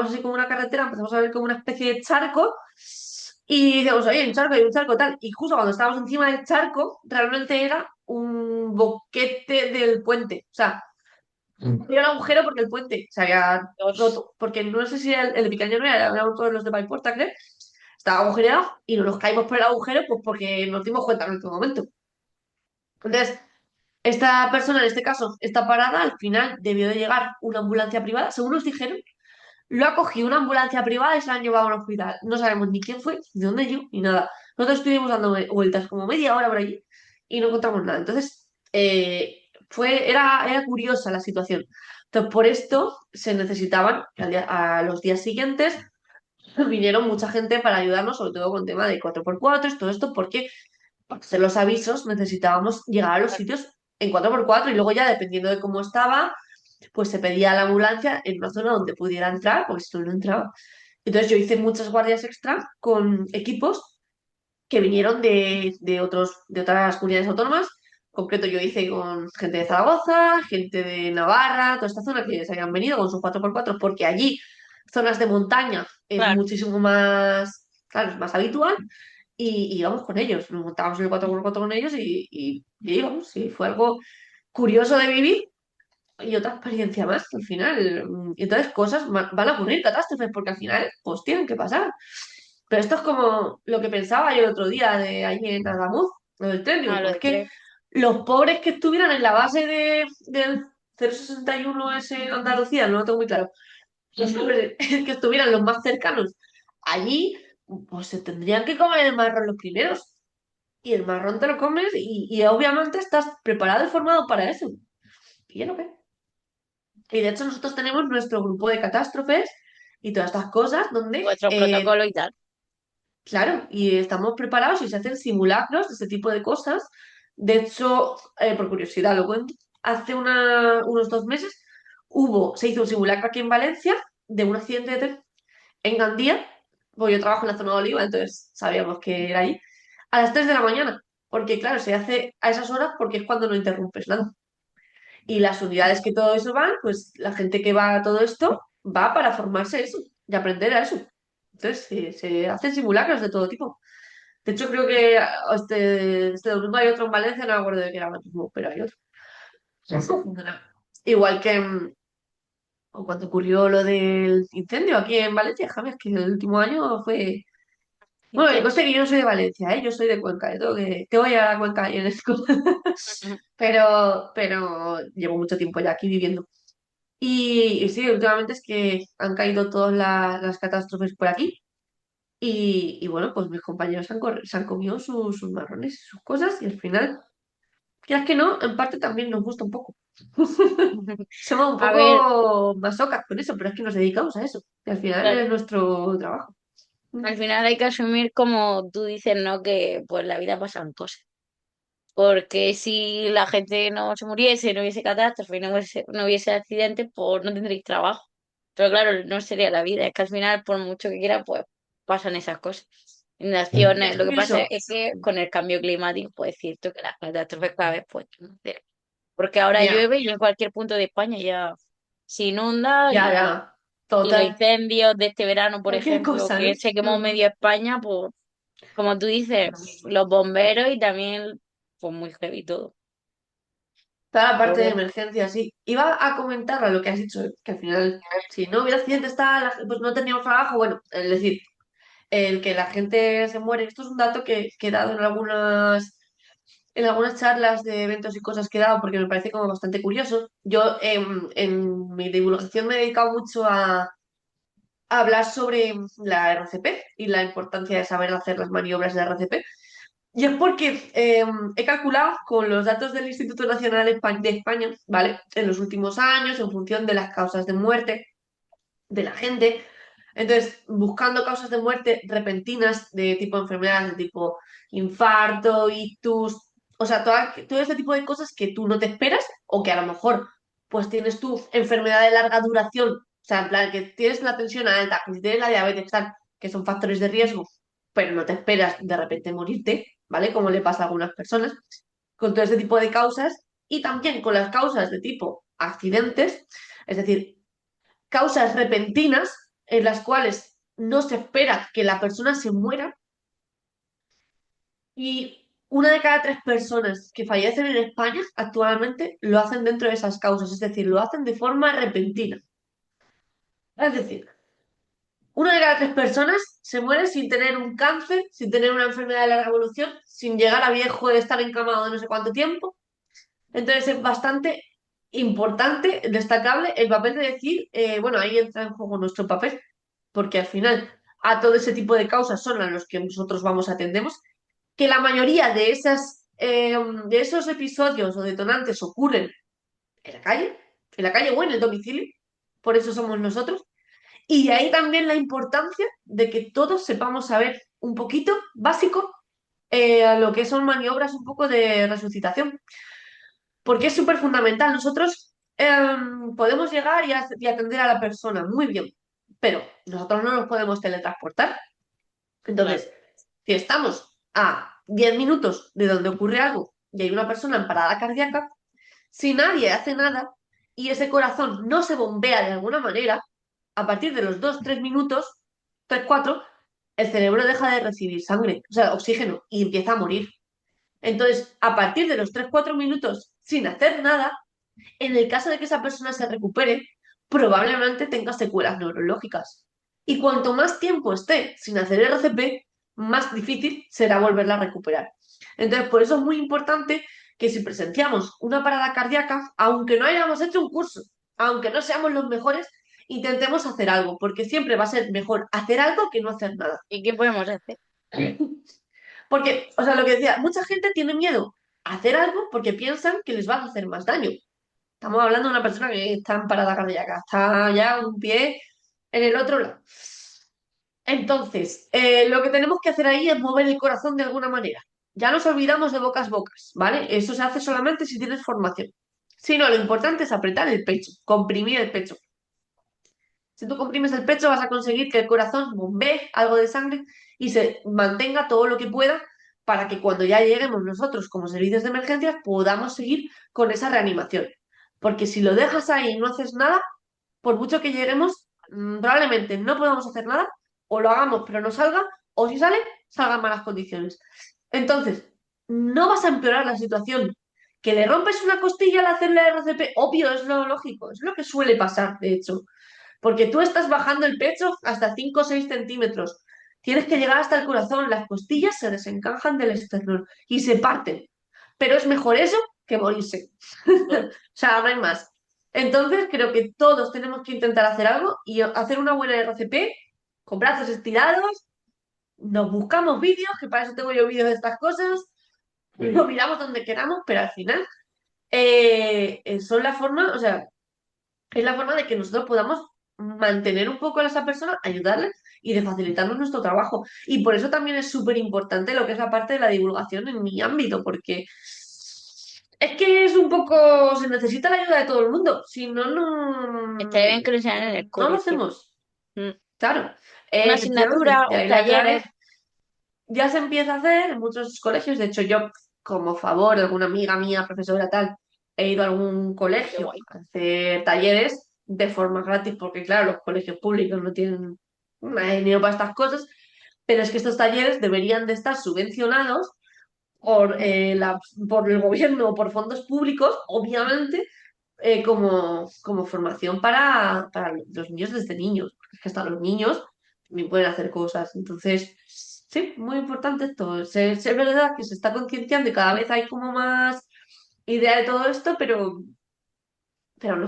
así como una carretera, empezamos a ver como una especie de charco y decíamos, oye, hay un charco, tal. Y justo cuando estábamos encima del charco, realmente era un boquete del puente. O sea, era un agujero porque el puente se había Dios. roto. Porque no sé si el de Picaña no era, eran todos los de Paiporta, creo. Estaba agujereado y no nos caímos por el agujero pues porque nos dimos cuenta en este momento. Entonces, esta persona, en este caso, esta parada, al final debió de llegar una ambulancia privada, según nos dijeron, lo ha cogido una ambulancia privada y se la han llevado a un hospital. No sabemos ni quién fue, ni dónde llegó, ni nada. Nosotros estuvimos dando vueltas como media hora por allí y no encontramos nada. Entonces, era curiosa la situación. Entonces, por esto se necesitaban, a los días siguientes, vinieron mucha gente para ayudarnos, sobre todo con tema de 4x4, todo esto, porque para hacer los avisos necesitábamos llegar a los sitios en 4x4 y luego ya, dependiendo de cómo estaba, pues se pedía a la ambulancia en una zona donde pudiera entrar, porque si no, no entraba. Entonces yo hice muchas guardias extra con equipos que vinieron de otras comunidades autónomas. En concreto yo hice con gente de Zaragoza, gente de Navarra, toda esta zona que se habían venido con sus 4x4 porque allí, zonas de montaña, es Claro. muchísimo más, claro, es más habitual. Y íbamos con ellos, nos montábamos en el 4x4 con ellos y íbamos. Y fue algo curioso de vivir y otra experiencia más al final. Y entonces cosas van a ocurrir, catástrofes, porque al final pues tienen que pasar. Pero esto es como lo que pensaba yo el otro día de allí en Adamuz, lo del tren. Digo, A lo pues del que tren. los pobres que estuvieran en la base del 061 ese en Andalucía, no lo tengo muy claro, los pobres que estuvieran los más cercanos allí, pues se tendrían que comer el marrón los primeros. Y el marrón te lo comes y obviamente estás preparado y formado para eso. Y ya no qué. Y de hecho nosotros tenemos nuestro grupo de catástrofes y todas estas cosas donde, Vuestro protocolo y tal. claro, y estamos preparados y se hacen simulacros de ese tipo de cosas. De hecho, por curiosidad lo cuento, unos 2 meses, se hizo un simulacro aquí en Valencia de un accidente de tren en Gandía, pues yo trabajo en la zona de Oliva, entonces sabíamos que era ahí, a las 3 de la mañana, porque claro, se hace a esas horas porque es cuando no interrumpes nada. Y las unidades que todo eso van, pues la gente que va a todo esto va para formarse eso y aprender a eso. Entonces se hacen simulacros de todo tipo. De hecho, creo que este domingo hay otro en Valencia, no me acuerdo de qué era ahora mismo, pero hay otro. Igual que cuando ocurrió lo del incendio aquí en Valencia, James, que el último año fue. Bueno, que conste que yo no soy de Valencia, ¿eh? Yo soy de Cuenca, yo tengo que ir a la Cuenca y en escuela. Pero llevo mucho tiempo ya aquí viviendo. Y sí, últimamente es que han caído todas las catástrofes por aquí. Y bueno, pues mis compañeros se han comido sus marrones, sus cosas, y al final, quieras que no, en parte también nos gusta un poco. Somos un A ver, poco masocas con eso, pero es que nos dedicamos a eso. Y al final claro, es nuestro trabajo. al final hay que asumir como tú dices, ¿no? Que pues la vida pasan cosas. Porque si la gente no se muriese, no hubiese catástrofe, no hubiese accidente, pues no tendréis trabajo. Pero claro, no sería la vida. Es que al final, por mucho que quiera, pues pasan esas cosas. Inundaciones. Es Lo que pasa curioso. es que con el cambio climático, pues es cierto que las catástrofes cada vez pues porque ahora Ya, llueve y en cualquier punto de España ya se inunda ya, y, ya. y los Total. incendios de este verano, por Cualquier ejemplo, cosa, ¿no? que se quemó Mm. medio España, pues como tú dices, los bomberos y también, pues muy heavy todo. Toda la Pero parte de bueno. emergencia, sí. Iba a comentar a lo que has dicho, que al final, si no hubiera accidentes, pues no teníamos trabajo. Bueno, es decir, el que la gente se muere. Esto es un dato que he dado en algunas charlas de eventos y cosas que he dado porque me parece como bastante curioso. Yo en mi divulgación me he dedicado mucho a hablar sobre la RCP y la importancia de saber hacer las maniobras de RCP. Y es porque he calculado con los datos del Instituto Nacional de España, ¿vale? En los últimos años, en función de las causas de muerte de la gente. Entonces, buscando causas de muerte repentinas de tipo enfermedades, de tipo infarto, ictus, o sea, todo este tipo de cosas que tú no te esperas o que a lo mejor pues tienes tu enfermedad de larga duración, o sea, en plan que tienes la tensión alta, que si tienes la diabetes, tal, que son factores de riesgo, pero no te esperas de repente morirte, ¿vale? Como le pasa a algunas personas, con todo este tipo de causas y también con las causas de tipo accidentes, es decir, causas repentinas en las cuales no se espera que la persona se muera y una de cada 3 personas que fallecen en España actualmente lo hacen dentro de esas causas, es decir, lo hacen de forma repentina. Es decir, una de cada 3 personas se muere sin tener un cáncer, sin tener una enfermedad de larga evolución, sin llegar a viejo de estar encamado de no sé cuánto tiempo. Entonces es bastante importante, destacable el papel de decir, bueno, ahí entra en juego nuestro papel, porque al final a todo ese tipo de causas son a los que nosotros vamos atendemos, que la mayoría de esos episodios o detonantes ocurren en la calle o en el domicilio, por eso somos nosotros, y de ahí también la importancia de que todos sepamos saber un poquito básico a lo que son maniobras un poco de resucitación porque es súper fundamental. Nosotros podemos llegar y atender a la persona muy bien, pero nosotros no nos podemos teletransportar. Claro. Entonces, si estamos a 10 minutos de donde ocurre algo y hay una persona en parada cardíaca, si nadie hace nada y ese corazón no se bombea de alguna manera, a partir de los 2, 3 minutos, 3, 4, el cerebro deja de recibir sangre, o sea, oxígeno, y empieza a morir. Entonces, a partir de los 3, 4 minutos, sin hacer nada, en el caso de que esa persona se recupere, probablemente tenga secuelas neurológicas. Y cuanto más tiempo esté sin hacer RCP, más difícil será volverla a recuperar. Entonces, por eso es muy importante que si presenciamos una parada cardíaca, aunque no hayamos hecho un curso, aunque no seamos los mejores, intentemos hacer algo, porque siempre va a ser mejor hacer algo que no hacer nada. ¿Y qué podemos hacer? Porque, o sea, lo que decía, mucha gente tiene miedo a hacer algo porque piensan que les va a hacer más daño. Estamos hablando de una persona que está en parada cardíaca, está ya un pie en el otro lado. Entonces, lo que tenemos que hacer ahí es mover el corazón de alguna manera. Ya nos olvidamos de bocas, ¿vale? Eso se hace solamente si tienes formación. Sí, no, lo importante es apretar el pecho, comprimir el pecho. Si tú comprimes el pecho, vas a conseguir que el corazón bombee algo de sangre y se mantenga todo lo que pueda para que cuando ya lleguemos nosotros como servicios de emergencias podamos seguir con esa reanimación. Porque si lo dejas ahí y no haces nada, por mucho que lleguemos, probablemente no podamos hacer nada, o lo hagamos pero no salga, o si sale, salga en malas condiciones. Entonces, no vas a empeorar la situación. Que le rompes una costilla al hacerle RCP, obvio, es lo lógico, es lo que suele pasar, de hecho. Porque tú estás bajando el pecho hasta 5 o 6 centímetros. Tienes que llegar hasta el corazón, las costillas se desencajan del esternón y se parten. Pero es mejor eso que morirse. O sea, no hay más. Entonces, creo que todos tenemos que intentar hacer algo y hacer una buena RCP con brazos estirados. Nos buscamos vídeos, que para eso tengo yo vídeos de estas cosas. Lo miramos donde queramos, pero al final son la forma, o sea, es la forma de que nosotros podamos mantener un poco a esa persona, ayudarle y de facilitarnos nuestro trabajo. Y por eso también es súper importante lo que es la parte de la divulgación en mi ámbito, porque es que es un poco, se necesita la ayuda de todo el mundo, si no, Estaría bien que lo enseñaran en el no lo colegio. hacemos. Mm. Claro, Una efectivamente, asignatura, de un ahí la taller. clave ya se empieza a hacer en muchos colegios. De hecho, yo, como favor de alguna amiga mía, profesora tal, he ido a algún Qué colegio guay. a hacer talleres de forma gratis, porque claro, los colegios públicos no tienen dinero para estas cosas, pero es que estos talleres deberían de estar subvencionados por, por el gobierno o por fondos públicos, obviamente, como formación para los niños desde niños, porque es que hasta los niños también pueden hacer cosas. Entonces, sí, muy importante esto. Es verdad que se está concienciando y cada vez hay como más idea de todo esto, pero aún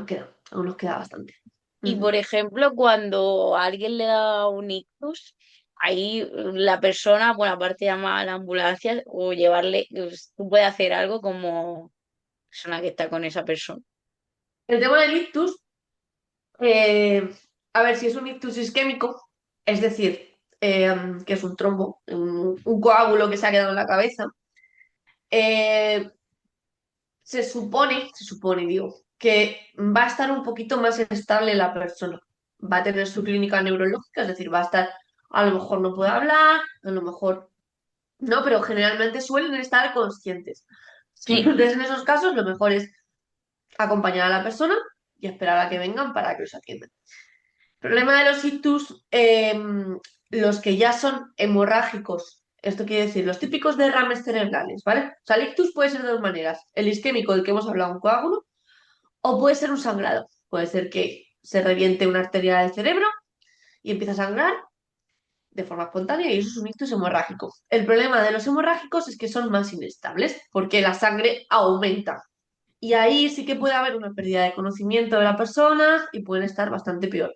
nos queda bastante. Y por Ujú. ejemplo, cuando a alguien le da un ictus, ahí la persona, bueno, aparte de llamar a la ambulancia o llevarle, pues, tú puedes hacer algo como persona que está con esa persona. El tema del ictus, eh, a ver si es un ictus isquémico, es decir, que es un trombo, un coágulo que se ha quedado en la cabeza. eh, digo, que va a estar un poquito más estable la persona. Va a tener su clínica neurológica, es decir, va a estar, a lo mejor no puede hablar, a lo mejor no, pero generalmente suelen estar conscientes. Sí. Entonces, en esos casos, lo mejor es acompañar a la persona y esperar a que vengan para que los atiendan. El problema de los ictus, los que ya son hemorrágicos, esto quiere decir, los típicos derrames cerebrales, ¿vale? O sea, el ictus puede ser de dos maneras. El isquémico, del que hemos hablado, un coágulo, o puede ser un sangrado. Puede ser que se reviente una arteria del cerebro y empieza a sangrar de forma espontánea y eso es un ictus hemorrágico. El problema de los hemorrágicos es que son más inestables porque la sangre aumenta. Y ahí sí que puede haber una pérdida de conocimiento de la persona y pueden estar bastante peor.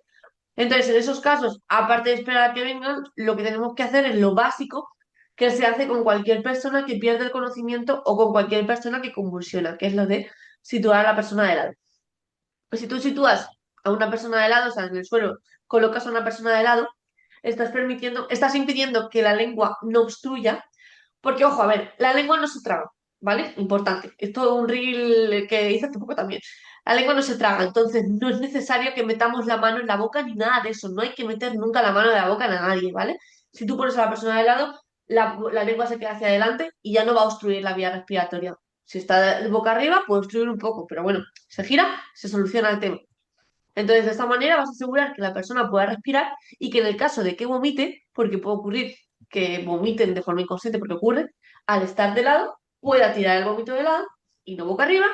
Entonces, en esos casos, aparte de esperar a que vengan, lo que tenemos que hacer es lo básico que se hace con cualquier persona que pierde el conocimiento o con cualquier persona que convulsiona, que es lo de situar a la persona de lado. Pues si tú sitúas a una persona de lado, o sea, en el suelo, colocas a una persona de lado, estás impidiendo que la lengua no obstruya, porque, ojo, a ver, la lengua no se traga, ¿vale? Importante. Esto es un reel que hice hace poco también. La lengua no se traga, entonces no es necesario que metamos la mano en la boca ni nada de eso. No hay que meter nunca la mano en la boca a nadie, ¿vale? Si tú pones a la persona de lado, la lengua se queda hacia adelante y ya no va a obstruir la vía respiratoria. Si está de boca arriba, puede obstruir un poco, pero bueno, se gira, se soluciona el tema. Entonces, de esta manera vas a asegurar que la persona pueda respirar y que en el caso de que vomite, porque puede ocurrir que vomiten de forma inconsciente, porque ocurre, al estar de lado, pueda tirar el vómito de lado y no boca arriba,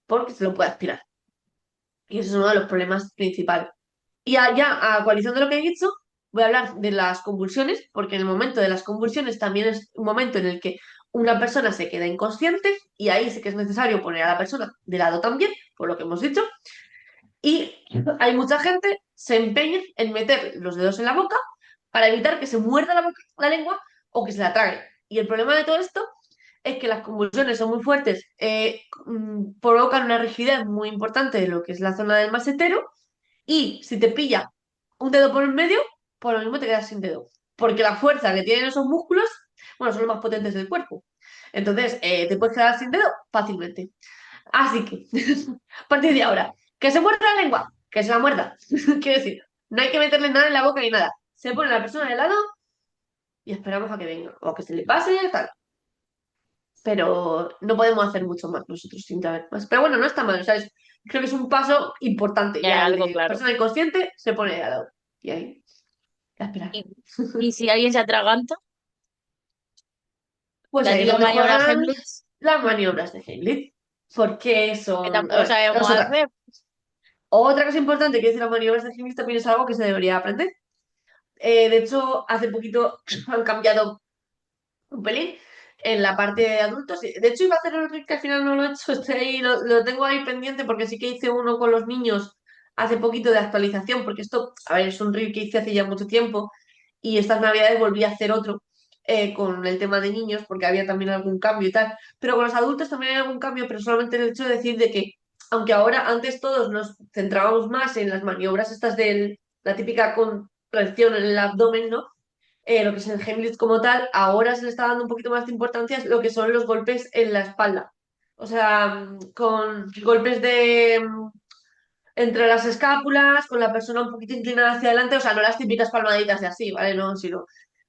porque se lo puede aspirar. Y ese es uno de los problemas principales. Y ya, a coalición de lo que he dicho, voy a hablar de las convulsiones, porque en el momento de las convulsiones también es un momento en el que una persona se queda inconsciente y ahí sí que es necesario poner a la persona de lado también, por lo que hemos dicho. Y hay mucha gente se empeña en meter los dedos en la boca para evitar que se muerda la lengua o que se la trague. Y el problema de todo esto es que las convulsiones son muy fuertes, provocan una rigidez muy importante de lo que es la zona del masetero y si te pilla un dedo por el medio, por lo mismo te quedas sin dedo. Porque la fuerza que tienen esos músculos, bueno, son los más potentes del cuerpo. Entonces, te puedes quedar sin dedo fácilmente. Así que, a partir de ahora, que se muerda la lengua, que se la muerda. Quiero decir, no hay que meterle nada en la boca ni nada. Se pone la persona de lado y esperamos a que venga. O que se le pase, tal. Pero no podemos hacer mucho más nosotros sin saber más. Pero bueno, no está mal, ¿sabes? Creo que es un paso importante. Ya Ya el algo de claro. persona inconsciente se pone de lado. Y ahí, a esperar. Y, y si alguien se atraganta, Pues la ahí es típica donde maniobra juegan Heimlich, las maniobras de Heimlich. Porque que son. A tampoco ver, sabemos es otra. hacer. Otra cosa importante que decir las maniobras de Heimlich también es algo que se debería aprender. De hecho, hace poquito han cambiado un pelín en la parte de adultos. De hecho, iba a hacer el que al final no lo he hecho. Estoy ahí, lo tengo ahí pendiente porque sí que hice uno con los niños hace poquito de actualización, porque esto, a ver, es un reel que hice hace ya mucho tiempo y estas navidades volví a hacer otro con el tema de niños porque había también algún cambio y tal. Pero con los adultos también hay algún cambio, pero solamente el hecho de decir de que, aunque ahora antes todos nos centrábamos más en las maniobras estas de la típica contracción en el abdomen, ¿no? Lo que es el Heimlich como tal, ahora se le está dando un poquito más de importancia a lo que son los golpes en la espalda. O sea, con golpes de entre las escápulas, con la persona un poquito inclinada hacia adelante, o sea, no las típicas palmaditas de así, ¿vale? No, sino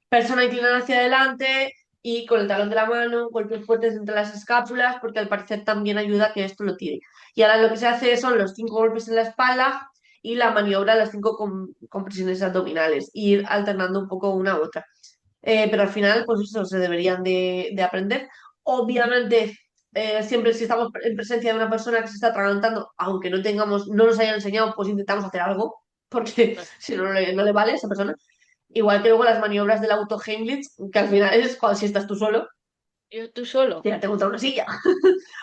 persona inclinada hacia adelante y con el talón de la mano, golpes fuertes entre las escápulas, porque al parecer también ayuda a que esto lo tire. Y ahora lo que se hace son los 5 golpes en la espalda y la maniobra, las 5 compresiones abdominales, y ir alternando un poco una u otra. Pero al final, pues eso se deberían de aprender. Obviamente, siempre si estamos en presencia de una persona que se está atragantando, aunque no tengamos, no nos hayan enseñado, pues intentamos hacer algo, porque si no, no le vale a esa persona. Igual que luego las maniobras del auto Heimlich, que al final es cuando si estás tú solo, Yo tú solo. tírate contra una silla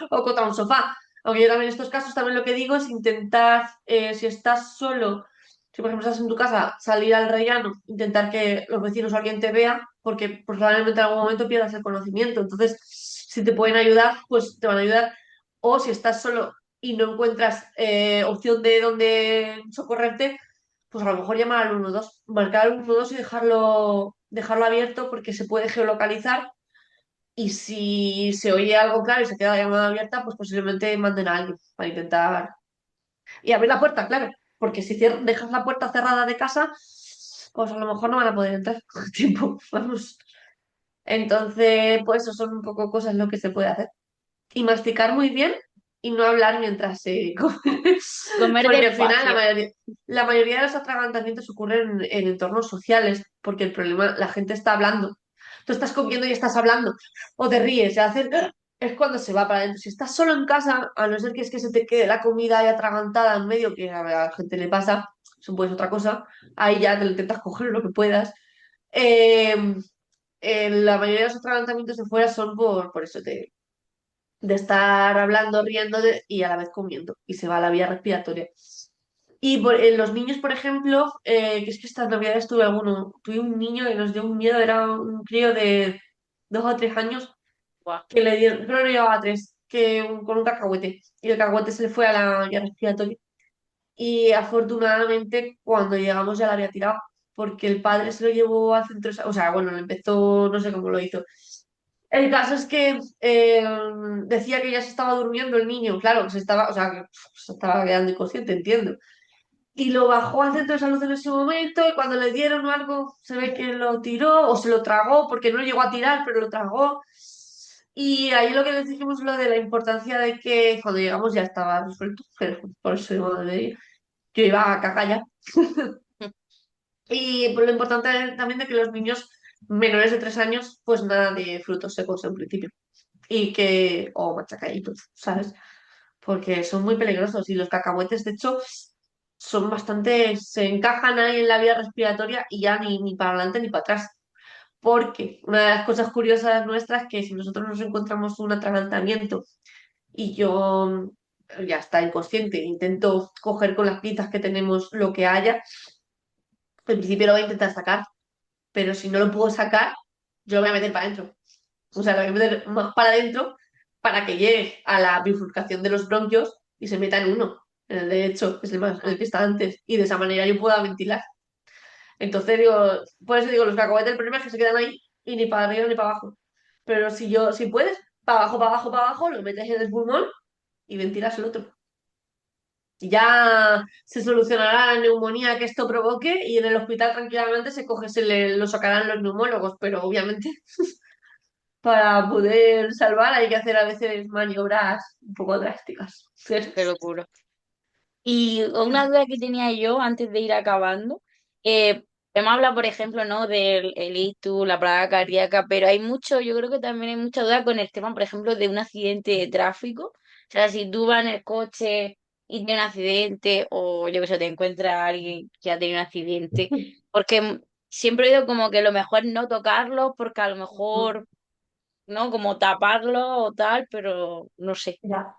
o contra un sofá. Aunque yo también en estos casos también lo que digo es intentar, si estás solo, si por ejemplo estás en tu casa, salir al rellano, intentar que los vecinos o alguien te vea, porque probablemente en algún momento pierdas el conocimiento. Entonces, si te pueden ayudar, pues te van a ayudar. O si estás solo y no encuentras opción de dónde socorrerte, pues a lo mejor llamar al 112, marcar al 112 y dejarlo abierto porque se puede geolocalizar y si se oye algo claro y se queda la llamada abierta, pues posiblemente manden a alguien para intentar. Y abrir la puerta, claro. Porque si dejas la puerta cerrada de casa, pues a lo mejor no van a poder entrar con tiempo. Vamos. Entonces, pues eso son un poco cosas lo que se puede hacer. Y masticar muy bien y no hablar mientras se come. Comer Porque al final despacio. la mayoría de los atragantamientos ocurren en entornos sociales, porque el problema, la gente está hablando. Tú estás comiendo y estás hablando, o te ríes, y haces, es cuando se va para adentro. Si estás solo en casa, a no ser que es que se te quede la comida ahí atragantada en medio, que a la gente le pasa, eso puede ser otra cosa, ahí ya te lo intentas coger lo que puedas. Eh, la mayoría de los atragantamientos de fuera son por eso, de estar hablando, riendo y a la vez comiendo, y se va a la vía respiratoria. Y en los niños, por ejemplo, que es que estas navidades tuve un niño que nos dio un miedo, era un crío de 2 o 3 años, Buah. que le dieron, creo que no llevaba 3, con un cacahuete, y el cacahuete se le fue a la vía respiratoria. Y afortunadamente cuando llegamos ya la había tirado, porque el padre se lo llevó al centro, o sea, bueno, lo empezó, no sé cómo lo hizo. El caso es que decía que ya se estaba durmiendo el niño, claro, que se estaba, o sea, que se estaba quedando inconsciente, entiendo. Y lo bajó al centro de salud en ese momento y cuando le dieron algo, se ve que lo tiró o se lo tragó, porque no lo llegó a tirar, pero lo tragó. Y ahí lo que les dijimos lo de la importancia de que cuando llegamos ya estaba resuelto, pero por eso yo iba a cagar ya. Y por lo importante también de que los niños menores de 3 años, pues nada de frutos secos en principio. Y que, o machacaditos, ¿sabes? Porque son muy peligrosos y los cacahuetes, de hecho, son bastante, se encajan ahí en la vía respiratoria y ya ni para adelante ni para atrás. Porque una de las cosas curiosas nuestras es que si nosotros nos encontramos un atragantamiento y yo ya está inconsciente, intento coger con las pinzas que tenemos lo que haya, en principio lo voy a intentar sacar, pero si no lo puedo sacar, yo lo voy a meter para adentro. O sea, lo voy a meter más para adentro para que llegue a la bifurcación de los bronquios y se meta en uno, en el derecho, que es el que está antes, y de esa manera yo pueda ventilar. Entonces digo, por eso digo, los cacahuetes, el problema es que se quedan ahí y ni para arriba ni para abajo. Pero si puedes, para abajo, para abajo, para abajo, lo metes en el pulmón y ventilas el otro. Y ya se solucionará la neumonía que esto provoque y en el hospital tranquilamente lo sacarán los neumólogos, pero obviamente para poder salvar hay que hacer a veces maniobras un poco drásticas. Qué locura. Y una duda que tenía yo antes de ir acabando, hemos hablado, por ejemplo, ¿no? Del el ictus, la parada cardíaca, pero hay mucho, yo creo que también hay mucha duda con el tema, por ejemplo, de un accidente de tráfico. O sea, si tú vas en el coche y tienes un accidente, o yo que sé, te encuentra alguien que ha tenido un accidente, porque siempre he oído como que lo mejor es no tocarlo, porque a lo mejor, ¿no? Como taparlo o tal, pero no sé. Ya.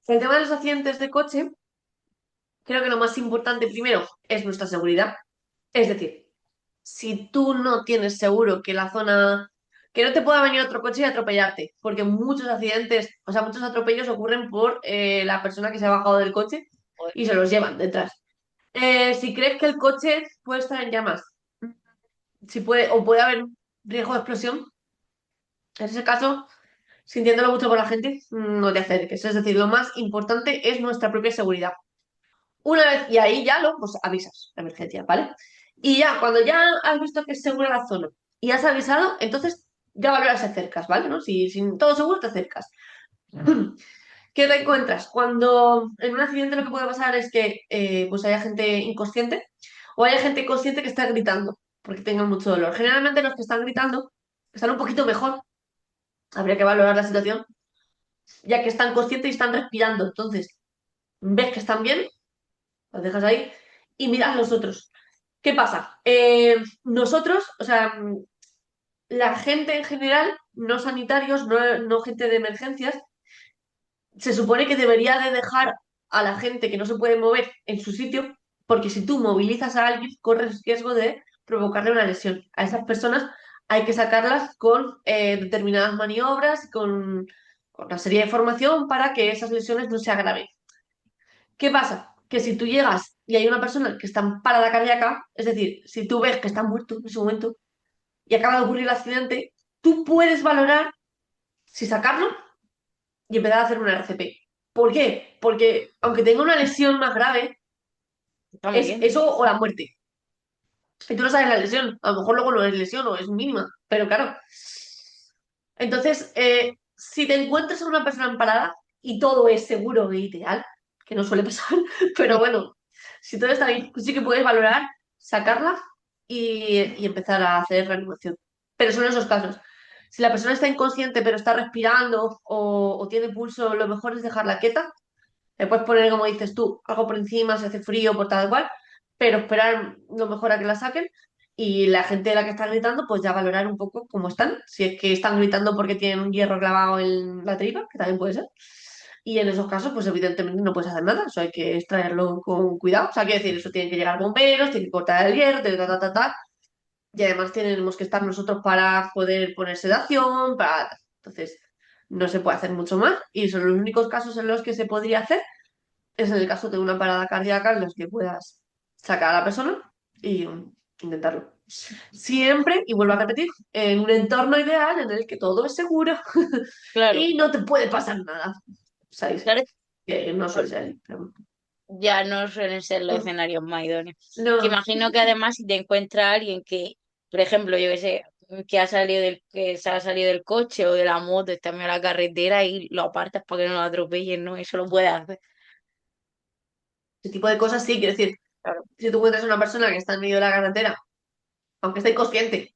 El tema de los accidentes de coche, creo que lo más importante primero es nuestra seguridad. Es decir, si tú no tienes seguro que la zona, que no te pueda venir otro coche y atropellarte, porque muchos accidentes, o sea, muchos atropellos ocurren por la persona que se ha bajado del coche Joder. y se los llevan detrás. Si crees que el coche puede estar en llamas, si puede, o puede haber riesgo de explosión, en ese caso, sintiéndolo mucho por la gente, no te acerques. Es decir, lo más importante es nuestra propia seguridad. Una vez, y ahí ya lo, pues avisas la emergencia, ¿vale? Y ya, cuando ya has visto que es segura la zona y has avisado, entonces ya valoras si acercas, ¿vale? ¿No? Si todo seguro, te acercas. ¿Qué te encuentras? Cuando en un accidente lo que puede pasar es que pues haya gente inconsciente o haya gente consciente que está gritando porque tengan mucho dolor. Generalmente los que están gritando están un poquito mejor. Habría que valorar la situación, ya que están conscientes y están respirando. Entonces, ves que están bien, los dejas ahí y miras los otros. ¿Qué pasa? Nosotros, o sea, la gente en general, no sanitarios, no gente de emergencias, se supone que debería de dejar a la gente que no se puede mover en su sitio, porque si tú movilizas a alguien, corres riesgo de provocarle una lesión. A esas personas hay que sacarlas con determinadas maniobras, con una serie de formación para que esas lesiones no se agraven. ¿Qué pasa? Que si tú llegas y hay una persona que está en parada cardíaca, es decir, si tú ves que está muerto en ese momento y acaba de ocurrir el accidente, tú puedes valorar si sacarlo y empezar a hacer una RCP. ¿Por qué? Porque aunque tenga una lesión más grave, Está muy es bien. eso o la muerte. Y tú no sabes la lesión. A lo mejor luego no es lesión o es mínima, pero claro. Entonces, si te encuentras a una persona en parada y todo es seguro e ideal, que no suele pasar, pero bueno, si todo está bien, pues sí que puedes valorar, sacarla y empezar a hacer reanimación. Pero son esos casos. Si la persona está inconsciente pero está respirando o tiene pulso, lo mejor es dejarla quieta. Le puedes poner, como dices tú, algo por encima, si hace frío, por tal cual, pero esperar lo mejor a que la saquen. Y la gente de la que está gritando, pues ya valorar un poco cómo están. Si es que están gritando porque tienen un hierro clavado en la tripa, que también puede ser. Y en esos casos, pues evidentemente no puedes hacer nada. Eso hay que extraerlo con cuidado. O sea, quiero decir, eso tienen que llegar bomberos, tienen que cortar el hierro, ta. Y además tenemos que estar nosotros para poder poner sedación, para... Entonces, no se puede hacer mucho más. Y son los únicos casos en los que se podría hacer es en el caso de una parada cardíaca en los que puedas sacar a la persona y intentarlo. Siempre, y vuelvo a repetir, en un entorno ideal en el que todo es seguro Claro, y no te puede pasar nada. ¿Sabéis? claro, Que no suele ser. ya no suelen ser los No, escenarios más idóneos. Que no. imagino que además si te encuentra alguien que, por ejemplo, yo que sé, que se ha salido del coche o de la moto, está en medio de la carretera y lo apartas para que no lo atropellen, ¿no? Eso lo puedes hacer. Ese tipo de cosas sí, quiero decir, Claro, si tú encuentras a una persona que está en medio de la carretera, aunque esté inconsciente,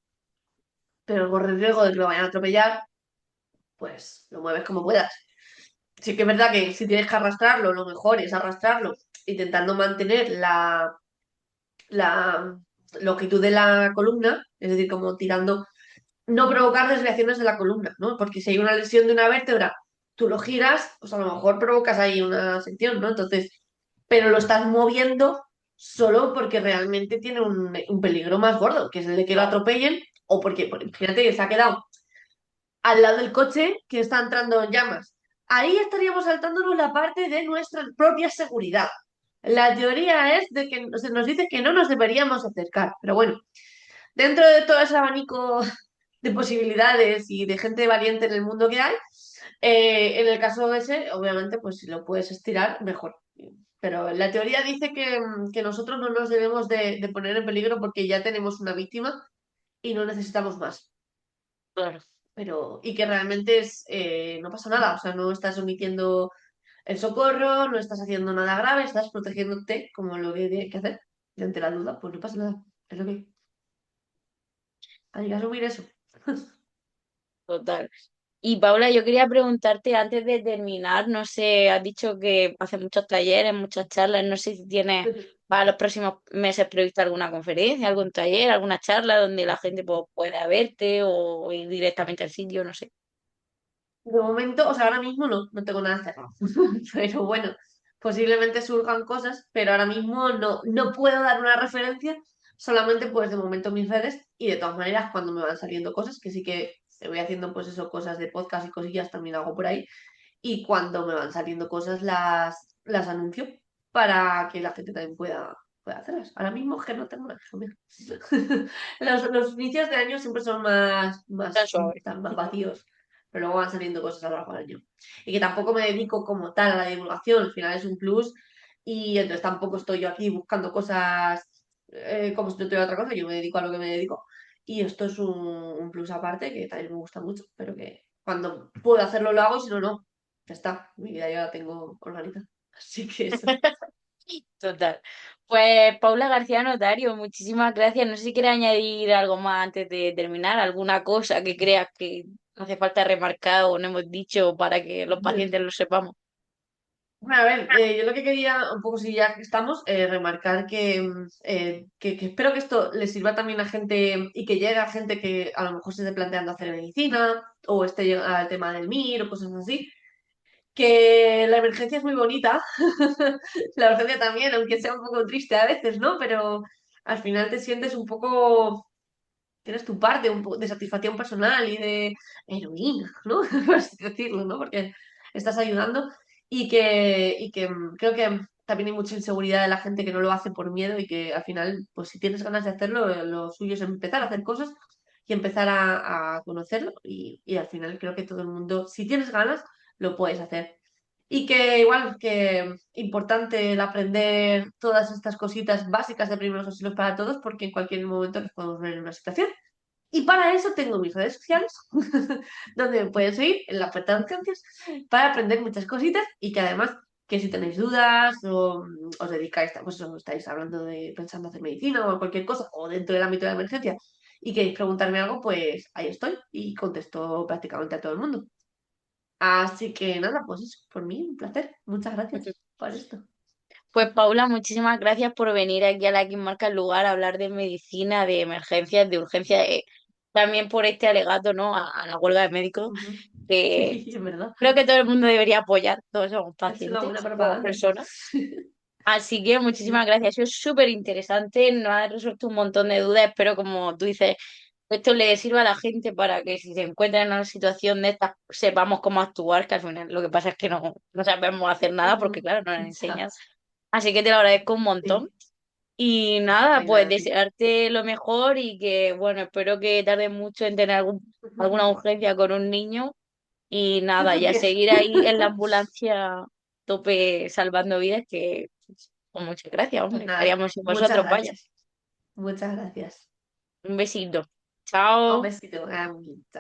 pero corre el riesgo de que lo vayan a atropellar, pues lo mueves como puedas. Sí que es verdad que si tienes que arrastrarlo, lo mejor es arrastrarlo, intentando mantener la longitud de la columna, es decir, como tirando, no provocar desviaciones de la columna, ¿no? Porque si hay una lesión de una vértebra, tú lo giras, pues a lo mejor provocas ahí una sección, ¿no? Entonces, pero lo estás moviendo solo porque realmente tiene un peligro más gordo, que es el de que lo claro. atropellen, o porque fíjate que se ha quedado al lado del coche que está entrando en llamas. Ahí estaríamos saltándonos la parte de nuestra propia seguridad. La teoría es de que se nos dice que no nos deberíamos acercar, pero bueno, dentro de todo ese abanico de posibilidades y de gente valiente en el mundo que hay, En el caso ese, obviamente, pues si lo puedes estirar, mejor. Pero la teoría dice que nosotros no nos debemos de poner en peligro porque ya tenemos una víctima y no necesitamos más. Claro. Pero, y que realmente no pasa nada, o sea, no estás omitiendo el socorro, no estás haciendo nada grave, estás protegiéndote como lo que tienes que hacer. Y ante la duda, pues no pasa nada. Es lo que hay que asumir eso. Total. Y Paula, yo quería preguntarte antes de terminar, no sé, has dicho que haces muchos talleres, muchas charlas, no sé si tienes para los próximos meses previsto alguna conferencia, algún taller, alguna charla donde la gente pues, pueda verte o ir directamente al sitio, no sé. De momento, o sea, ahora mismo no tengo nada cerrado. Pero bueno, posiblemente surjan cosas, pero ahora mismo no puedo dar una referencia, solamente pues de momento mis redes y de todas maneras cuando me van saliendo cosas, que sí que voy haciendo pues eso, cosas de podcast y cosillas también hago por ahí, y cuando me van saliendo cosas las anuncio para que la gente también pueda hacerlas. Ahora mismo es que no tengo nada, hijo mío. Los inicios de año siempre son Tan suave. más vacíos, pero luego van saliendo cosas a lo largo del año. Y que tampoco me dedico como tal a la divulgación, al final es un plus, y entonces tampoco estoy yo aquí buscando cosas como si no tuviera otra cosa, yo me dedico a lo que me dedico. Y esto es un plus aparte que también me gusta mucho, pero que cuando puedo hacerlo lo hago y si no, no. Ya está, mi vida ya la tengo organizada. Así que eso. Total. Pues Paula García Notario, muchísimas gracias. No sé si quieres añadir algo más antes de terminar, alguna cosa que creas que hace falta remarcar o no hemos dicho para que los pacientes lo sepamos. Bueno, a ver, yo lo que quería, un poco si ya que estamos, remarcar que espero que esto le sirva también a gente y que llegue a gente que a lo mejor se esté planteando hacer medicina o esté llegando al tema del MIR o cosas así, que la emergencia es muy bonita, la urgencia también, aunque sea un poco triste a veces, ¿no? Pero al final te sientes un poco, tienes tu parte un poco de satisfacción personal y de heroína, ¿no? Por así decirlo, ¿no? Porque estás ayudando y que creo que también hay mucha inseguridad de la gente que no lo hace por miedo y que al final, pues si tienes ganas de hacerlo, lo suyo es empezar a hacer cosas y empezar a conocerlo y al final creo que todo el mundo, si tienes ganas, lo puedes hacer. Y que igual que importante el aprender todas estas cositas básicas de primeros auxilios para todos, porque en cualquier momento nos podemos ver en una situación. Y para eso tengo mis redes sociales, donde me pueden seguir en la oferta de urgencias, para aprender muchas cositas y que además, que si tenéis dudas o os dedicáis, pues os estáis hablando de pensando hacer medicina o cualquier cosa, o dentro del ámbito de la emergencia, y queréis preguntarme algo, pues ahí estoy y contesto prácticamente a todo el mundo. Así que nada, pues eso, por mí, un placer. Muchas gracias por esto. Pues Paula, muchísimas gracias por venir aquí a la que marca el lugar a hablar de medicina, de emergencias, de urgencias, también por este alegato, ¿no? A la huelga de médicos, Ujú. que Sí, es verdad. creo que todo el mundo debería apoyar, todos somos Es una pacientes, buena somos propaganda. personas. Así que muchísimas gracias, ha sido súper interesante, nos ha resuelto un montón de dudas, espero como tú dices, esto le sirva a la gente para que si se encuentra en una situación de estas sepamos cómo actuar, que al final lo que pasa es que no sabemos hacer nada porque Ujú. claro, no nos Ya, enseñan. Así que te lo agradezco un sí. montón. Y nada, Ay, pues nada, a ti. desearte lo mejor y que, bueno, espero que tarde mucho en tener alguna urgencia con un niño. Y nada, ya Bien. seguir ahí en la ambulancia tope salvando vidas, que con muchas gracias, Pues hombre. nada, Estaríamos sin muchas vosotros, vaya. gracias. Muchas gracias. Un besito. Un Chao. besito.